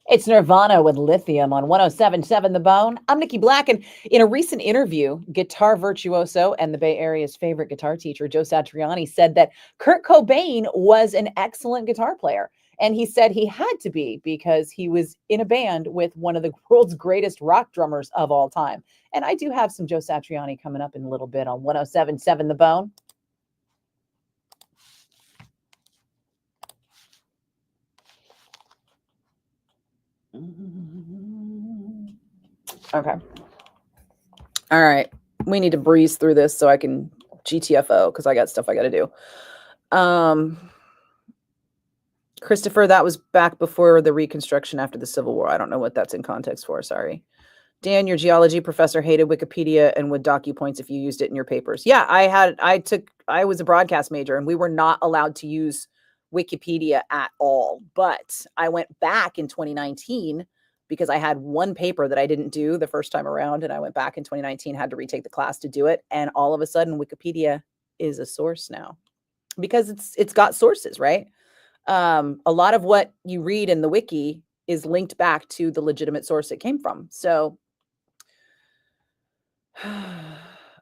It's Nirvana with Lithium on 107.7 The Bone. I'm Nikki Blakk, and in a recent interview, guitar virtuoso and the Bay Area's favorite guitar teacher, Joe Satriani, said that Kurt Cobain was an excellent guitar player. And he said he had to be because he was in a band with one of the world's greatest rock drummers of all time. And I do have some Joe Satriani coming up in a little bit on 107.7 The Bone. Okay. All right. We need to breeze through this so I can GTFO because I got stuff I got to do. Christopher, that was back before the Reconstruction after the Civil War. I don't know what that's in context for. Sorry. Dan, your geology professor hated Wikipedia and would dock you points if you used it in your papers. Yeah, I was a broadcast major and we were not allowed to use Wikipedia at all. But I went back in 2019 because I had one paper that I didn't do the first time around. And I went back in 2019, had to retake the class to do it. And all of a sudden, Wikipedia is a source now because it's got sources, right? A lot of what you read in the wiki is linked back to the legitimate source it came from. So,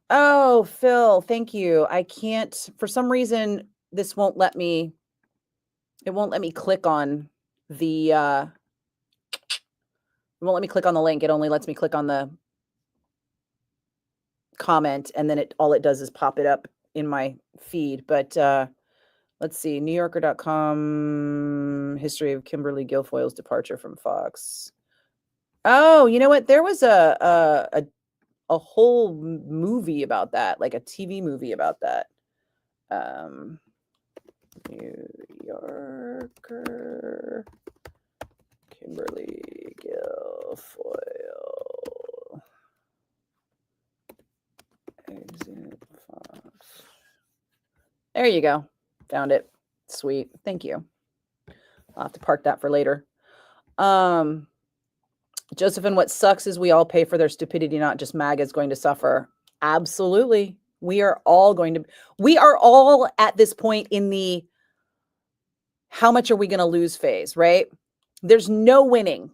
oh, Phil, thank you. I can't, for some reason, this won't let me, it won't let me click on the, it won't let me click on the link. It only lets me click on the comment, and then all it does is pop it up in my feed. But let's see, NewYorker.com, history of Kimberly Guilfoyle's departure from Fox. Oh, you know what? There was a whole movie about that, like a TV movie about that. New Yorker, Kimberly Guilfoyle. Exit Fox. There you go. Found it. Sweet. Thank you. I'll have to park that for later. Josephine, what sucks is we all pay for their stupidity, not just MAGA's going to suffer. Absolutely. We are all at this point in the how much are we going to lose phase, right? There's no winning.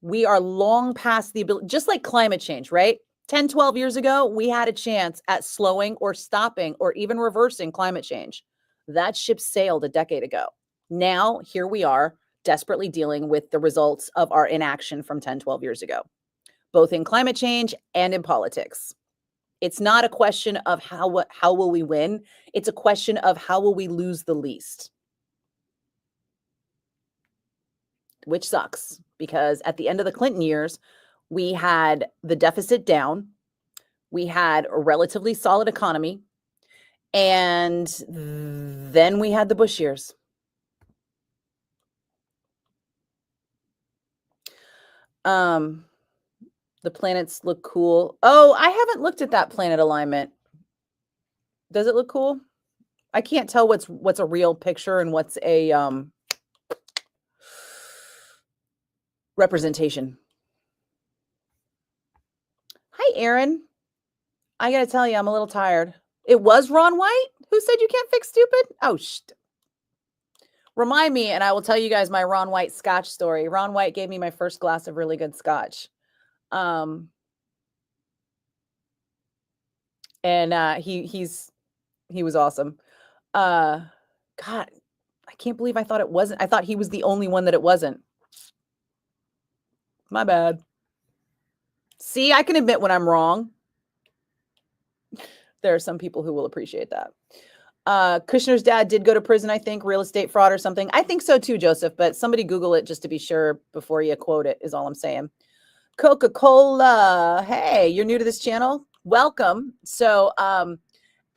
We are long past the ability, just like climate change, right? 10, 12 years ago, we had a chance at slowing or stopping or even reversing climate change. That ship sailed a decade ago. Now, here we are, desperately dealing with the results of our inaction from 10, 12 years ago, both in climate change and in politics. It's not a question of how will we win. It's a question of how will we lose the least, which sucks because at the end of the Clinton years, we had the deficit down, we had a relatively solid economy, and then we had the Bush years. The planets look cool. Oh, I haven't looked at that planet alignment. Does it look cool? I can't tell what's a real picture and what's a representation. Hi, Aaron. I gotta tell you, I'm a little tired. It was Ron White who said you can't fix stupid? Oh, remind me, and I will tell you guys my Ron White scotch story. Ron White gave me my first glass of really good scotch. And he was awesome. God, I can't believe I thought it wasn't. I thought he was the only one that it wasn't. My bad. See, I can admit when I'm wrong. There are some people who will appreciate that. Kushner's dad did go to prison, I think, real estate fraud or something. I think so too, Joseph, but somebody Google it just to be sure before you quote it is all I'm saying. Coca-Cola. Hey, you're new to this channel? Welcome. So,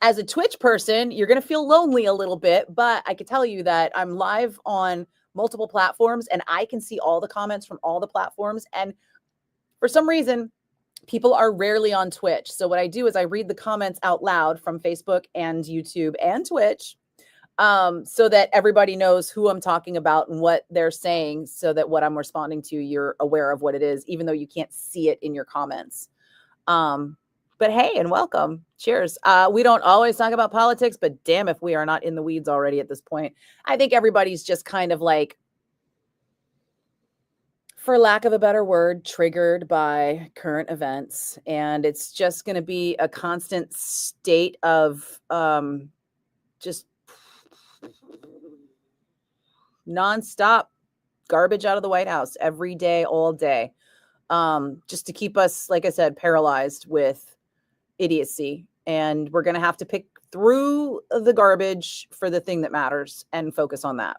as a Twitch person, you're going to feel lonely a little bit, but I can tell you that I'm live on multiple platforms and I can see all the comments from all the platforms. And for some reason, people are rarely on Twitch. So what I do is I read the comments out loud from Facebook and YouTube and Twitch, so that everybody knows who I'm talking about and what they're saying, so that what I'm responding to, you're aware of what it is, even though you can't see it in your comments. But hey, and welcome. Cheers. We don't always talk about politics, but damn if we are not in the weeds already at this point. I think everybody's just kind of like for lack of a better word, triggered by current events. And it's just going to be a constant state of just nonstop garbage out of the White House every day, all day, just to keep us, like I said, paralyzed with idiocy. And we're going to have to pick through the garbage for the thing that matters and focus on that.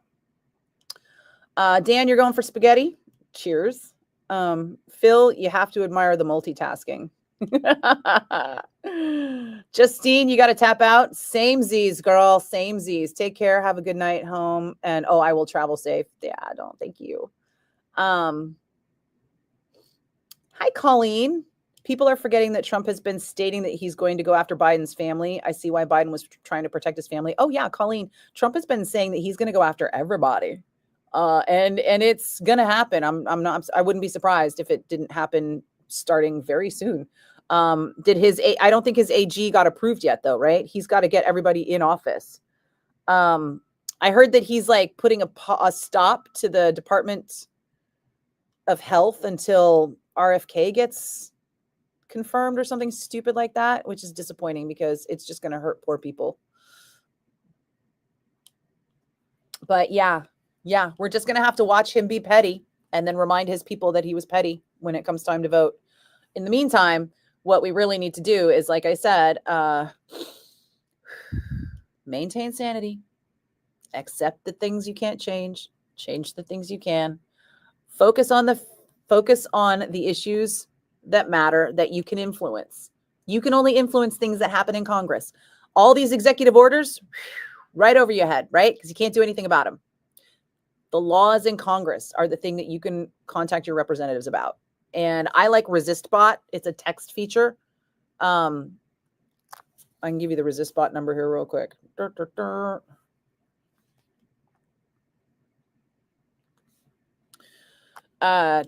Dan, you're going for spaghetti. Cheers. Phil, you have to admire the multitasking. Justine, you got to tap out. Same Z's, girl. Same Z's. Take care. Have a good night home. And I will travel safe. Yeah, don't. Thank you. Hi, Colleen. People are forgetting that Trump has been stating that he's going to go after Biden's family. I see why Biden was trying to protect his family. Oh yeah, Colleen. Trump has been saying that he's going to go after everybody. And it's gonna happen. I wouldn't be surprised if it didn't happen starting very soon. I don't think his AG got approved yet though, right? He's got to get everybody in office. I heard that he's like putting a stop to the Department of Health until RFK gets confirmed or something stupid like that, which is disappointing because it's just going to hurt poor people. But yeah, we're just going to have to watch him be petty and then remind his people that he was petty when it comes time to vote. In the meantime, what we really need to do is, like I said, maintain sanity, accept the things you can't change the things you can, focus on the issues that matter, that you can influence. You can only influence things that happen in Congress. All these executive orders, right over your head, right? Because you can't do anything about them. The laws in Congress are the thing that you can contact your representatives about. And I like ResistBot. It's a text feature. I can give you the ResistBot number here real quick.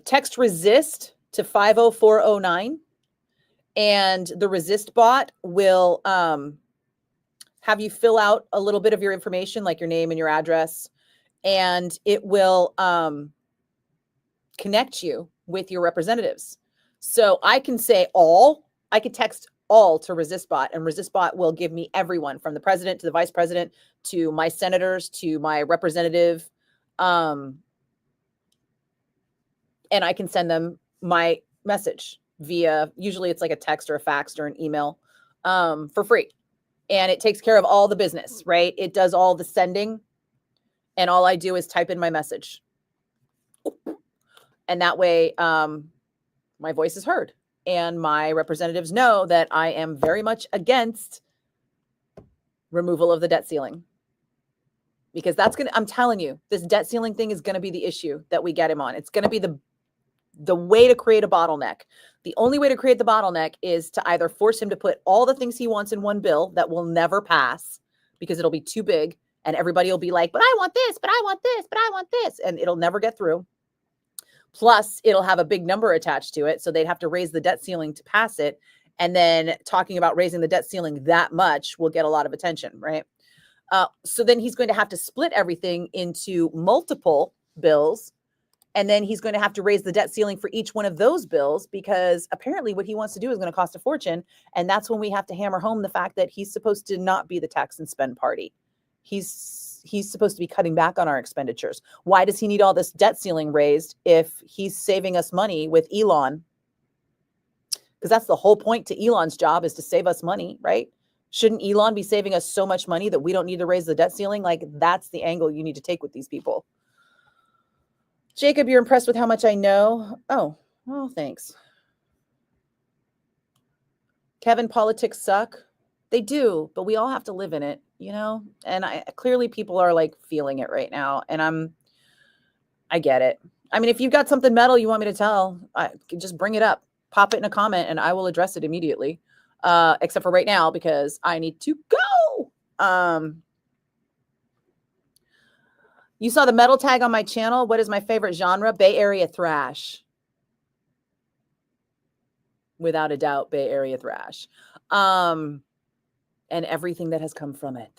Text resist to 50409. And the ResistBot will have you fill out a little bit of your information, like your name and your address. And it will connect you with your representatives. So I can say I could text all to ResistBot, and ResistBot will give me everyone from the president to the vice president to my senators to my representative. And I can send them my message via, usually it's like a text or a fax or an email for free. And it takes care of all the business, right? It does all the sending. And all I do is type in my message. And that way, my voice is heard. And my representatives know that I am very much against removal of the debt ceiling. Because I'm telling you, this debt ceiling thing is going to be the issue that we get him on. It's going to be the way to create a bottleneck. The only way to create the bottleneck is to either force him to put all the things he wants in one bill that will never pass because it'll be too big. And everybody will be like, but I want this, but I want this, but I want this. And it'll never get through. Plus, it'll have a big number attached to it. So they'd have to raise the debt ceiling to pass it. And then talking about raising the debt ceiling that much will get a lot of attention, right? So then he's going to have to split everything into multiple bills. And then he's going to have to raise the debt ceiling for each one of those bills because apparently what he wants to do is going to cost a fortune. And that's when we have to hammer home the fact that he's supposed to not be the tax and spend party. He's supposed to be cutting back on our expenditures. Why does he need all this debt ceiling raised if he's saving us money with Elon? Because that's the whole point to Elon's job, is to save us money, right? Shouldn't Elon be saving us so much money that we don't need to raise the debt ceiling? Like, that's the angle you need to take with these people. Jacob, you're impressed with how much I know? Oh, well, thanks. Kevin, politics suck. They do, but we all have to live in it, you know? And clearly people are like feeling it right now. And I get it. I mean, if you've got something metal you want me to tell, just bring it up, pop it in a comment and I will address it immediately. Except for right now, because I need to go. You saw the metal tag on my channel. What is my favorite genre? Bay Area thrash. Without a doubt, Bay Area thrash. And everything that has come from it.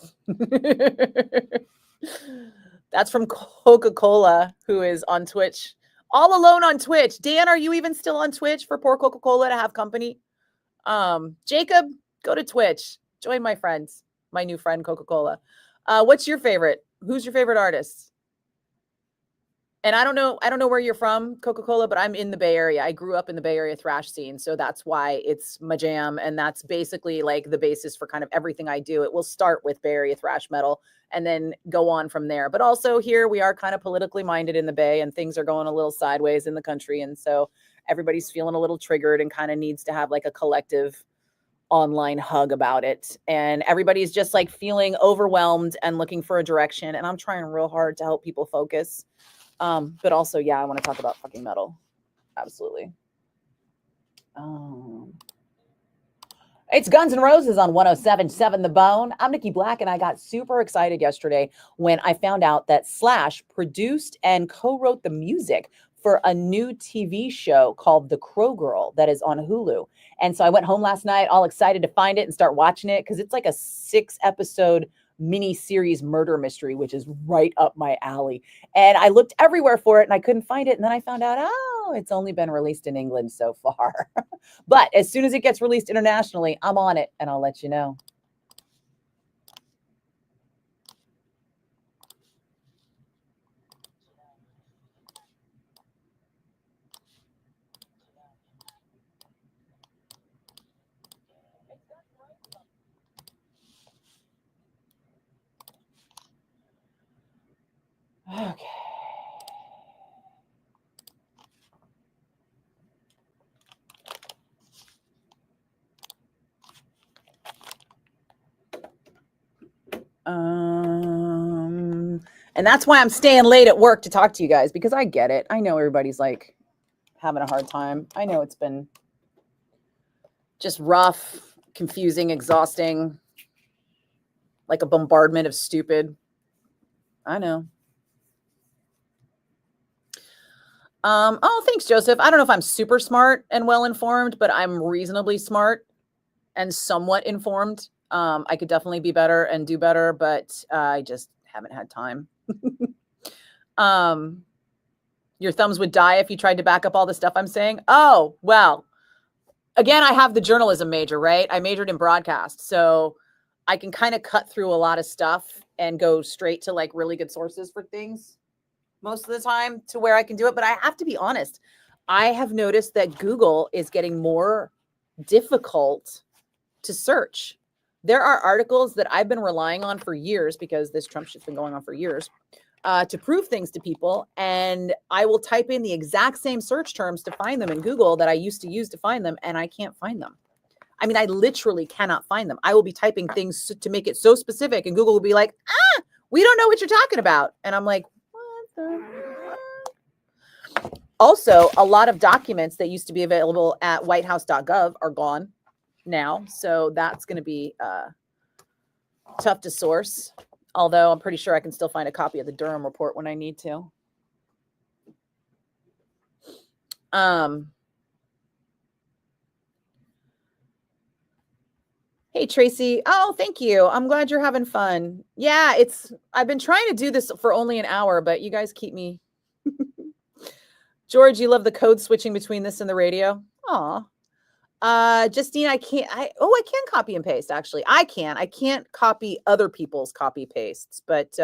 That's from Coca-Cola, who is on Twitch All alone on Twitch. Dan, are you even still on Twitch for Pour Coca-Cola to have company? Jacob, go to Twitch. Join my friends, my new friend Coca-Cola. What's your favorite? Who's your favorite artist? And I don't know where you're from, Coca-Cola, but I'm in the Bay Area. I grew up in the Bay Area thrash scene, so that's why it's my jam, and that's basically like the basis for kind of everything I do. It will start with Bay Area thrash metal and then go on from there. But also here we are kind of politically minded in the Bay, and things are going a little sideways in the country, and so everybody's feeling a little triggered and kind of needs to have like a collective online hug about it. And everybody's just like feeling overwhelmed and looking for a direction, and I'm trying real hard to help people focus. But also, yeah, I want to talk about fucking metal. Absolutely. It's Guns N' Roses on 107.7 The Bone. I'm Nikki Blakk, and I got super excited yesterday when I found out that Slash produced and co-wrote the music for a new TV show called The Crow Girl that is on Hulu. And so I went home last night all excited to find it and start watching it because it's like a 6-episode mini-series murder mystery, which is right up my alley. And I looked everywhere for it and I couldn't find it. And then I found out, oh, it's only been released in England so far. But as soon as it gets released internationally, I'm on it and I'll let you know. Okay. And that's why I'm staying late at work to talk to you guys, because I get it. I know everybody's like having a hard time. I know it's been just rough, confusing, exhausting, like a bombardment of stupid. I know. Oh, thanks, Joseph. I don't know if I'm super smart and well-informed, but I'm reasonably smart and somewhat informed. I could definitely be better and do better, but I just haven't had time. Your thumbs would die if you tried to back up all the stuff I'm saying. Oh, well, again, I have the journalism major, right? I majored in broadcast, so I can kind of cut through a lot of stuff and go straight to like really good sources for things most of the time to where I can do it. But I have to be honest, I have noticed that Google is getting more difficult to search. There are articles that I've been relying on for years, because this Trump shit's been going on for years, to prove things to people. And I will type in the exact same search terms to find them in Google that I used to use to find them, and I can't find them. I mean, I literally cannot find them. I will be typing things to make it so specific, and Google will be like, we don't know what you're talking about. And I'm like, what the? Also, a lot of documents that used to be available at whitehouse.gov are gone now. So that's going to be tough to source. Although I'm pretty sure I can still find a copy of the Durham report when I need to. Hey, Tracy. Oh, thank you. I'm glad you're having fun. Yeah, I've been trying to do this for only an hour, but you guys keep me. George, you love the code switching between this and the radio. Aw. Justine, I can copy and paste. Actually, I can't copy other people's copy pastes, but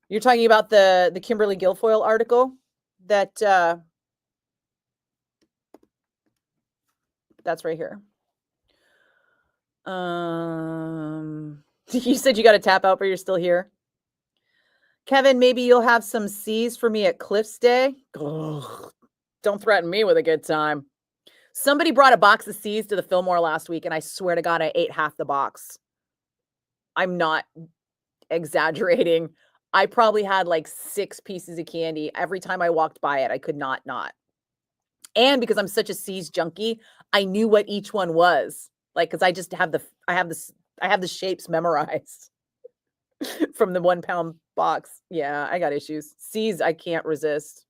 you're talking about the Kimberly Guilfoyle article that's right here. You said you got to tap out, but you're still here. Kevin, maybe you'll have some C's for me at Cliff's Day. Ugh, don't threaten me with a good time. Somebody brought a box of C's to the Fillmore last week, and I swear to God, I ate half the box. I'm not exaggerating. I probably had like 6 pieces of candy. Every time I walked by it, I could not. And because I'm such a C's junkie, I knew what each one was. Like, because I just have I have the shapes memorized from the 1 pound box. Yeah, I got issues. C's, I can't resist.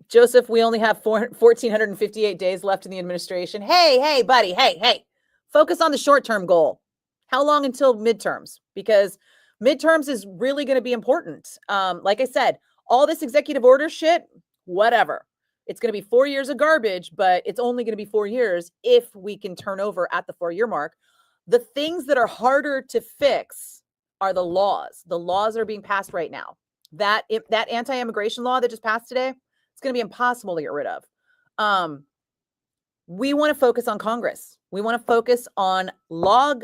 Joseph, we only have 1,458 days left in the administration. Hey, buddy. Hey. Focus on the short-term goal. How long until midterms? Because Midterms is really going to be important. Like I said, all this executive order shit, whatever. It's going to be 4 years of garbage, but it's only going to be 4 years if we can turn over at the 4-year mark. The things that are harder to fix are the laws. The laws are being passed right now. That anti-immigration law that just passed today, it's going to be impossible to get rid of. We want to focus on Congress. We want to focus on on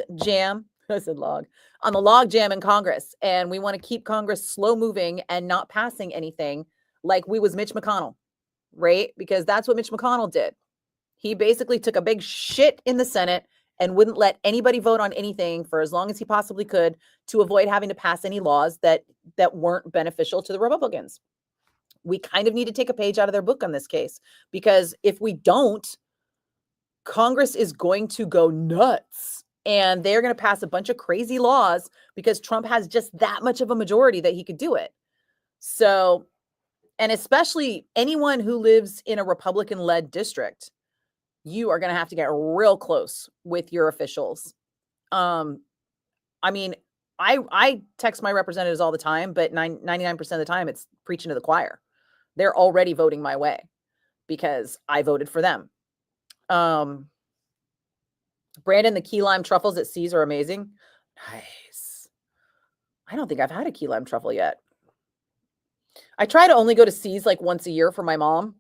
the log jam in Congress. And we want to keep Congress slow moving and not passing anything like we was Mitch McConnell, right? Because that's what Mitch McConnell did. He basically took a big shit in the Senate and wouldn't let anybody vote on anything for as long as he possibly could to avoid having to pass any laws that weren't beneficial to the Republicans. We kind of need to take a page out of their book on this case, because if we don't, Congress is going to go nuts and they're going to pass a bunch of crazy laws because Trump has just that much of a majority that he could do it. So, and especially anyone who lives in a Republican-led district, you are going to have to get real close with your officials. I mean, I text my representatives all the time, but 99% of the time it's preaching to the choir. They're already voting my way because I voted for them. Brandon, the key lime truffles at C's are amazing. Nice. I don't think I've had a key lime truffle yet. I try to only go to C's like once a year for my mom.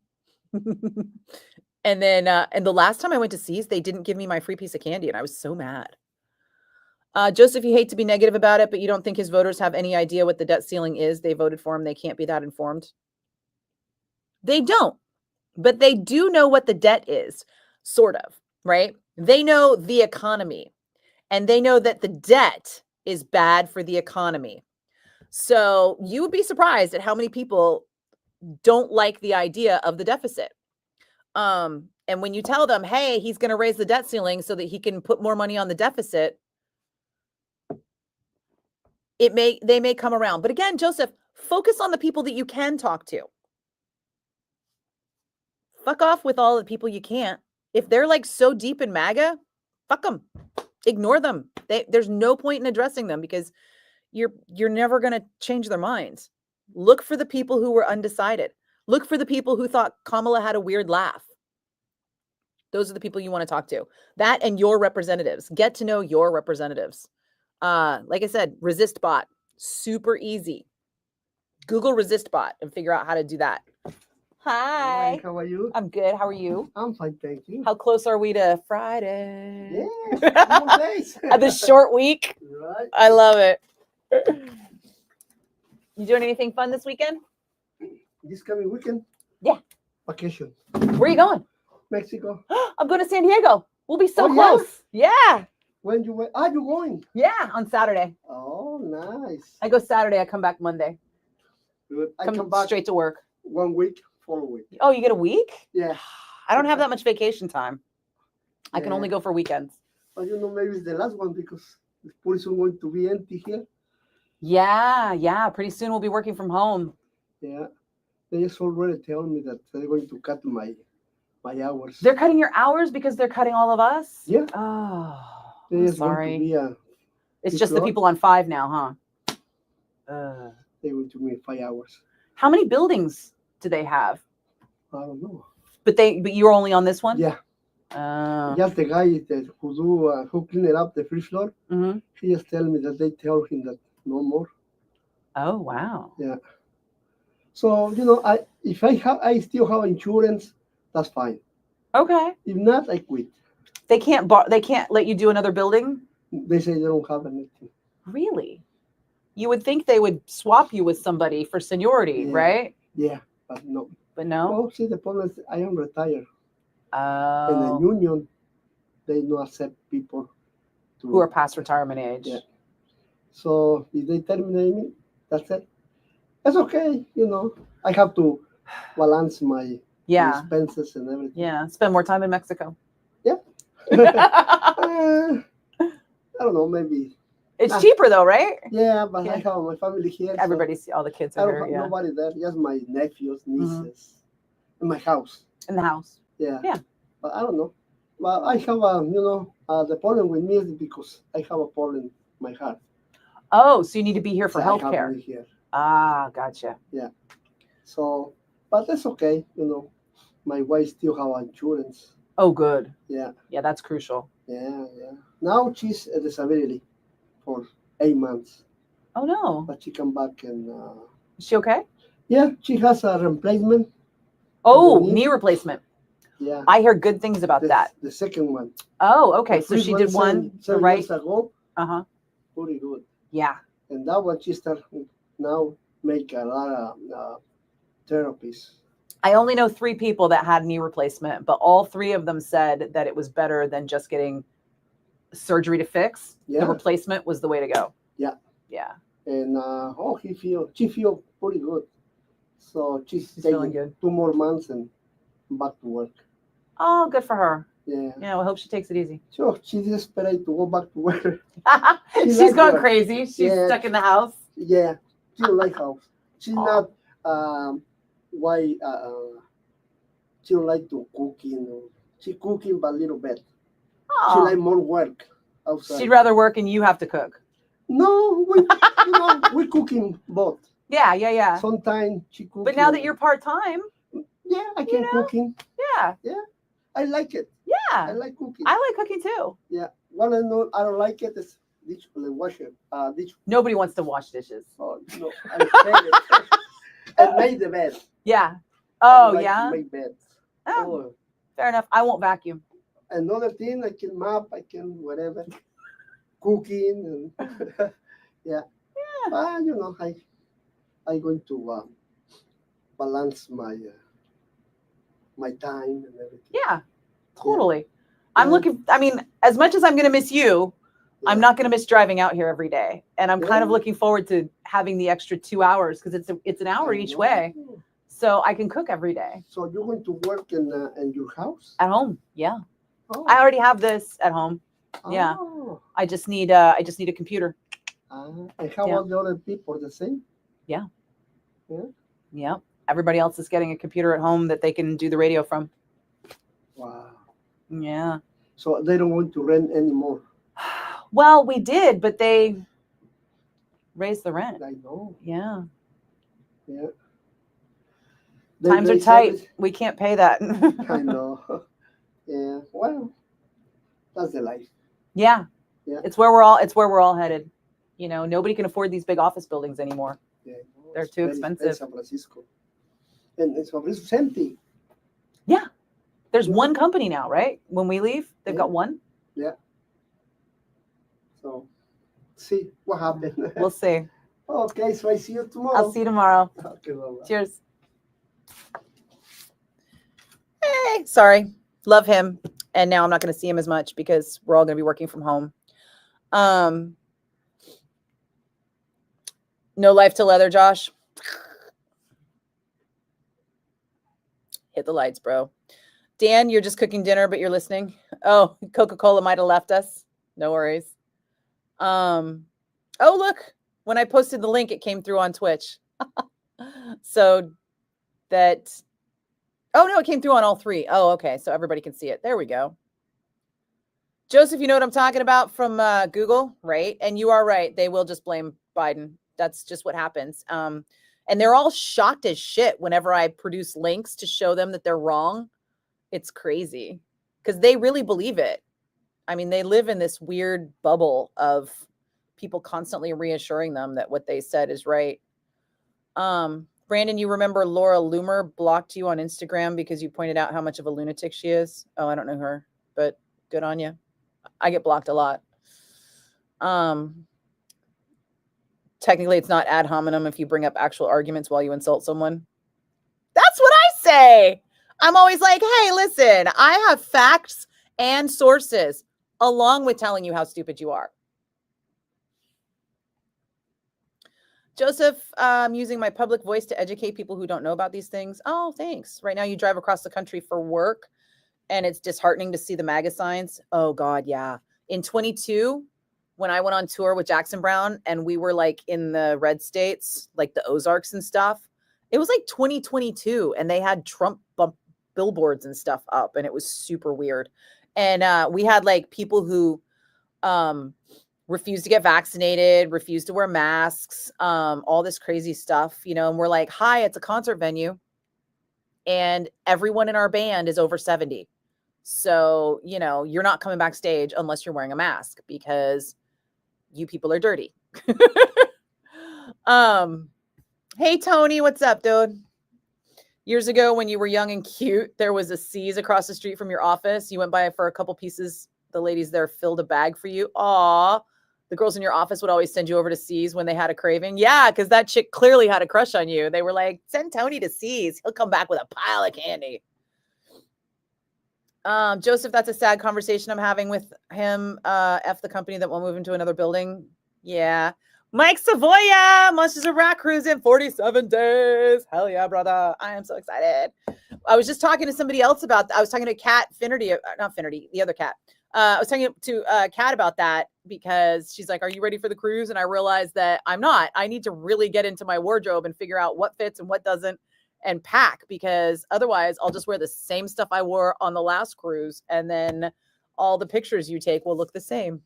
And then, and the last time I went to C's, they didn't give me my free piece of candy, and I was so mad. Joseph, you hate to be negative about it, but you don't think his voters have any idea what the debt ceiling is? They voted for him. They can't be that informed. They don't, but they do know what the debt is, sort of, right? They know the economy, and they know that the debt is bad for the economy. So you would be surprised at how many people don't like the idea of the deficit. And when you tell them, hey, he's going to raise the debt ceiling so that he can put more money on the deficit, they may come around. But again, Joseph, focus on the people that you can talk to. Fuck off with all the people you can't. If they're like so deep in MAGA, fuck them. Ignore them. There's no point in addressing them because you're never going to change their minds. Look for the people who were undecided. Look for the people who thought Kamala had a weird laugh. Those are the people you want to talk to. That and your representatives. Get to know your representatives. Like I said, ResistBot, super easy. Google ResistBot and figure out how to do that. Hi. How are you? I'm good. How are you? I'm fine, thank you. How close are we to Friday? Yes, 2 more days. The short week. Right. I love it. You doing anything fun this weekend? This coming weekend? Yeah. Vacation. Where are you going? Mexico. I'm going to San Diego. We'll be so Oh, close. Yeah. When you went? You going? Yeah, on Saturday. Oh, nice. I go Saturday. I come back Monday. Good. I Come come back straight to work. 1 week, following week. Oh, you get a week? Yeah. I don't have that much vacation time. I can Yeah. only go for weekends. But maybe it's the last one because it's pretty soon going to be empty here. Yeah. Pretty soon we'll be working from home. Yeah. They just already tell me that they're going to cut my hours. They're cutting your hours because they're cutting all of us? Yeah. Oh, They're I'm just sorry. going to be It's just the people on 5 now, huh? they're going to be 5 hours. How many buildings do they have? I don't know. But you're only on this one? Yeah. Just the guy who cleaned up the first floor. Mm-hmm. He just tell me that they tell him that no more. Oh, wow. Yeah. So if I still have insurance, that's fine. Okay. If not, I quit. They can't let you do another building? They say they don't have anything. Really? You would think they would swap you with somebody for seniority, Yeah. right? Yeah, but no. But no? Well, see, the problem is I am retired. Oh. And the union, they don't accept people Who are past retirement age. Yeah. So if they terminate me, that's it. That's okay, I have to balance my expenses and everything. Yeah, spend more time in Mexico. Yeah. I don't know, maybe. It's cheaper though, right? Yeah, but I have my family here. Everybody's, all the kids I are don't here. have Yeah. nobody there, just my nephews, nieces, in my house. In the house. Yeah. Yeah. But I don't know. Well, I have the problem with me is because I have a problem in my heart. Oh, so you need to be here for So I have healthcare. to be here. Ah, gotcha. Yeah. So, but that's okay. My wife still have insurance. Oh, good. Yeah. Yeah, that's crucial. Yeah. Now she's a disability for 8 months, Oh no. but she come back and. Is she okay? Yeah, she has a replacement. Oh, knee replacement. Yeah. I hear good things about that. The second one. Oh, okay. The So first she did one, seven right? years ago. Uh-huh. Pretty good. Yeah. And that one she start now make a lot of therapies. I only know 3 people that had knee replacement, but all 3 of them said that it was better than just getting surgery to fix. Yeah. The replacement was the way to go. Yeah. Yeah. And she feel pretty good. So she's feeling good. 2 more months and back to work. Oh, good for her. Yeah. Yeah, I hope she takes it easy. Sure, she's desperate to go back to work. She's gone crazy. She's stuck in the house. Yeah, she don't like house. She's Aww. not why she don't like to cooking. She cooking but a little bit. Aww. She like more work outside. She'd rather work and you have to cook. No, we cooking both. Yeah. Sometimes she cooking. But now that you're part-time. Yeah, I can cooking. Yeah. I like it. Yeah. I like cooking. I like cooking too. Yeah. What I don't like it is washer. Nobody wants to wash dishes. Oh no, I made it. I made the bed. Yeah. Oh, like yeah. To make beds. Oh, fair enough. I won't vacuum. Another thing, I can mop. I can whatever. Cooking and yeah. I'm going to balance my time and everything. Yeah. Totally. Yeah. As much as I'm going to miss you, I'm not going to miss driving out here every day. And I'm kind of looking forward to having the extra 2 hours because it's an hour each way. So I can cook every day. So you're going to work in your house? At home. Yeah. Oh. I already have this at home. Yeah. Oh. I just need a computer. And how are the other people the same? Yeah. Yeah. Everybody else is getting a computer at home that they can do the radio from. Wow. Yeah. So they don't want to rent anymore. Well, we did, but they raised the rent. I know. Yeah. Yeah. Times are tight. We can't pay that. I know. Yeah. Well, that's the life. Yeah. It's where we're all headed. Nobody can afford these big office buildings anymore. Yeah. They're too expensive. In San Francisco. And San Francisco's empty. Yeah. There's one company now, right? When we leave, they've got one. Yeah. So, see what happens. We'll see. Okay, so I see you tomorrow. I'll see you tomorrow. Okay, bye-bye. Cheers. Hey, sorry. Love him. And now I'm not going to see him as much because we're all going to be working from home. No life to leather, Josh. Hit the lights, bro. Dan, you're just cooking dinner, but you're listening. Oh, Coca-Cola might have left us. No worries. Oh, look. When I posted the link, it came through on Twitch. So that... Oh, no, it came through on all 3. Oh, okay. So everybody can see it. There we go. Joseph, you know what I'm talking about from Google, right? And you are right. They will just blame Biden. That's just what happens. And they're all shocked as shit whenever I produce links to show them that they're wrong. It's crazy because they really believe it. I mean, they live in this weird bubble of people constantly reassuring them that what they said is right. Brandon, you remember Laura Loomer blocked you on Instagram because you pointed out how much of a lunatic she is? Oh, I don't know her, but good on you. I get blocked a lot. Technically, it's not ad hominem if you bring up actual arguments while you insult someone. That's what I say. I'm always like, hey, listen, I have facts and sources along with telling you how stupid you are. Joseph, I'm using my public voice to educate people who don't know about these things. Oh, thanks. Right now you drive across the country for work and it's disheartening to see the MAGA signs. Oh God, yeah. In 22, when I went on tour with Jackson Brown and we were like in the red states, like the Ozarks and stuff, it was like 2022 and they had Trump billboards and stuff up and it was super weird. And we had like people who refuse to get vaccinated, refuse to wear masks, all this crazy stuff, you know, and we're like, hi, it's a concert venue. And everyone in our band is over 70. So, you know, you're not coming backstage unless you're wearing a mask because you people are dirty. Hey, Tony, what's up, dude? Years ago when you were young and cute, there was a C's across the street from your office. You went by for a couple pieces. The ladies there filled a bag for you. Aw, the girls in your office would always send you over to C's when they had a craving. Yeah, because that chick clearly had a crush on you. They were like, send Tony to C's. He'll come back with a pile of candy. Joseph, that's a sad conversation I'm having with him. F the company that will move into another building. Yeah. Mike Savoya, Monsters of Rock Cruise in 47 days. Hell yeah, brother. I am so excited. I was just talking to somebody else about, I was talking to Kat Finnerty, not Finnerty, the other Kat. I was talking to Kat about that because she's like, are you ready for the cruise? And I realized that I'm not. I need to really get into my wardrobe and figure out what fits and what doesn't and pack, because otherwise I'll just wear the same stuff I wore on the last cruise. And then all the pictures you take will look the same.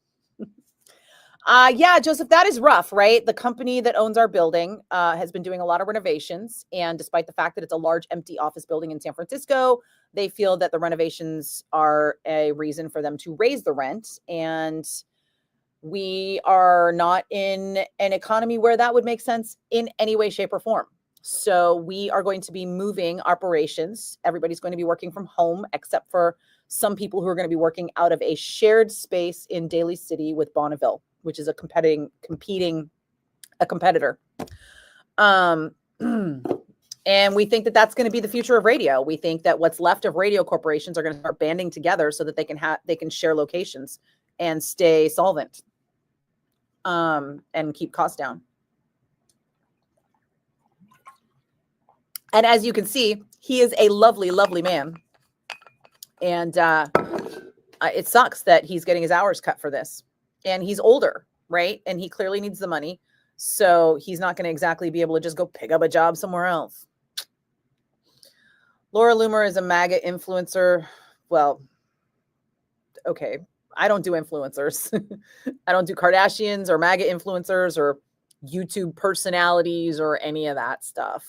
Yeah, Joseph, that is rough, right? The company that owns our building has been doing a lot of renovations. And despite the fact that it's a large empty office building in San Francisco, they feel that the renovations are a reason for them to raise the rent. And we are not in an economy where that would make sense in any way, shape, or form. So we are going to be moving operations. Everybody's going to be working from home, except for some people who are going to be working out of a shared space in Daly City with Bonneville, which is a competitor. And we think that that's going to be the future of radio. We think that what's left of radio corporations are going to start banding together so that they can share locations and stay solvent, and keep costs down. And as you can see, he is a lovely, lovely man. And it sucks that he's getting his hours cut for this. And he's older, right? And he clearly needs the money. So he's not going to exactly be able to just go pick up a job somewhere else. Laura Loomer is a MAGA influencer. Well, okay. I don't do influencers. I don't do Kardashians or MAGA influencers or YouTube personalities or any of that stuff.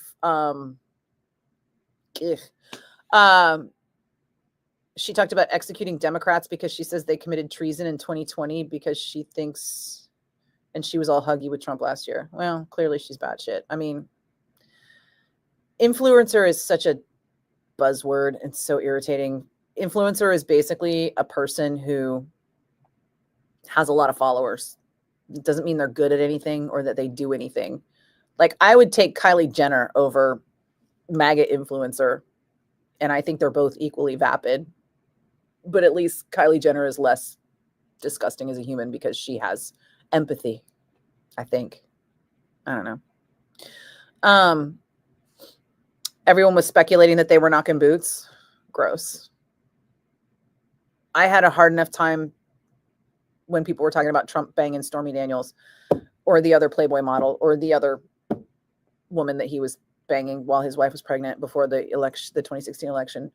She talked about executing Democrats because she says they committed treason in 2020 because she thinks, and she was all huggy with Trump last year. Well, clearly she's batshit. I mean, influencer is such a buzzword. It's so irritating. Influencer is basically a person who has a lot of followers. It doesn't mean they're good at anything or that they do anything. Like, I would take Kylie Jenner over MAGA influencer, and I think they're both equally vapid. But at least Kylie Jenner is less disgusting as a human because she has empathy, I think. I don't know. Everyone was speculating that they were knocking boots. Gross. I had a hard enough time when people were talking about Trump banging Stormy Daniels or the other Playboy model or the other woman that he was banging while his wife was pregnant before the election, the 2016 election.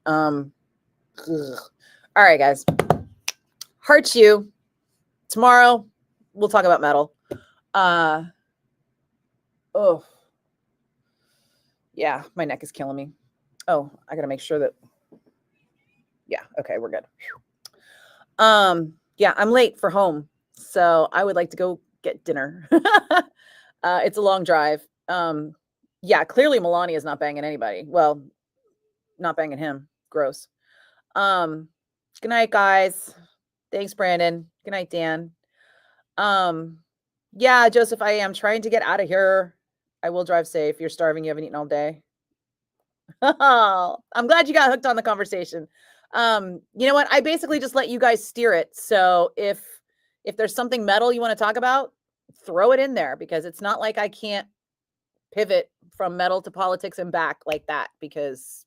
All right, guys. Heart you. Tomorrow, we'll talk about metal. Oh. Yeah, my neck is killing me. Oh, I got to make sure that. Yeah, okay, we're good. Yeah, I'm late for home, so I would like to go get dinner. It's a long drive. Yeah, clearly Melania is not banging anybody. Well, not banging him. Gross. Good night, guys. Thanks, Brandon. Good night, Dan. Yeah, Joseph, I am trying to get out of here. I will drive safe. You're starving. You haven't eaten all day. I'm glad you got hooked on the conversation. You know what? I basically just let you guys steer it. So if there's something metal you want to talk about, throw it in there, because it's not like I can't pivot from metal to politics and back like that, because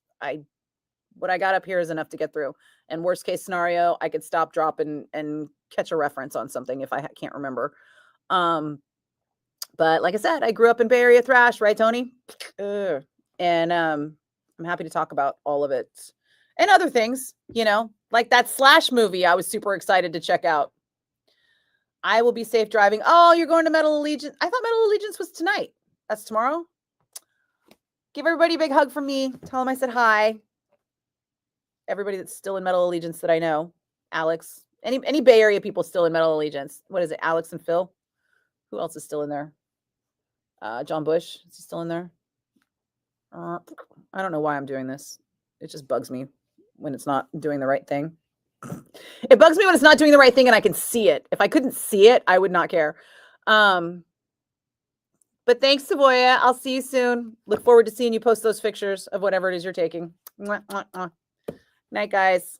what I got up here is enough to get through. And worst case scenario, I could stop, drop, and catch a reference on something if I can't remember. But like I said, I grew up in Bay Area thrash, right, Tony? And I'm happy to talk about all of it and other things, you know, like that Slash movie I was super excited to check out. I will be safe driving. Oh, you're going to Metal Allegiance. I thought Metal Allegiance was tonight. That's tomorrow. Give everybody a big hug from me. Tell them I said hi. Everybody that's still in Metal Allegiance that I know. Alex. Any Bay Area people still in Metal Allegiance? What is it? Alex and Phil? Who else is still in there? John Bush. Is he still in there? I don't know why I'm doing this. It just bugs me when it's not doing the right thing. It bugs me when it's not doing the right thing and I can see it. If I couldn't see it, I would not care. But thanks, Savoya. I'll see you soon. Look forward to seeing you post those pictures of whatever it is you're taking. Mwah, mwah, mwah. Night, guys.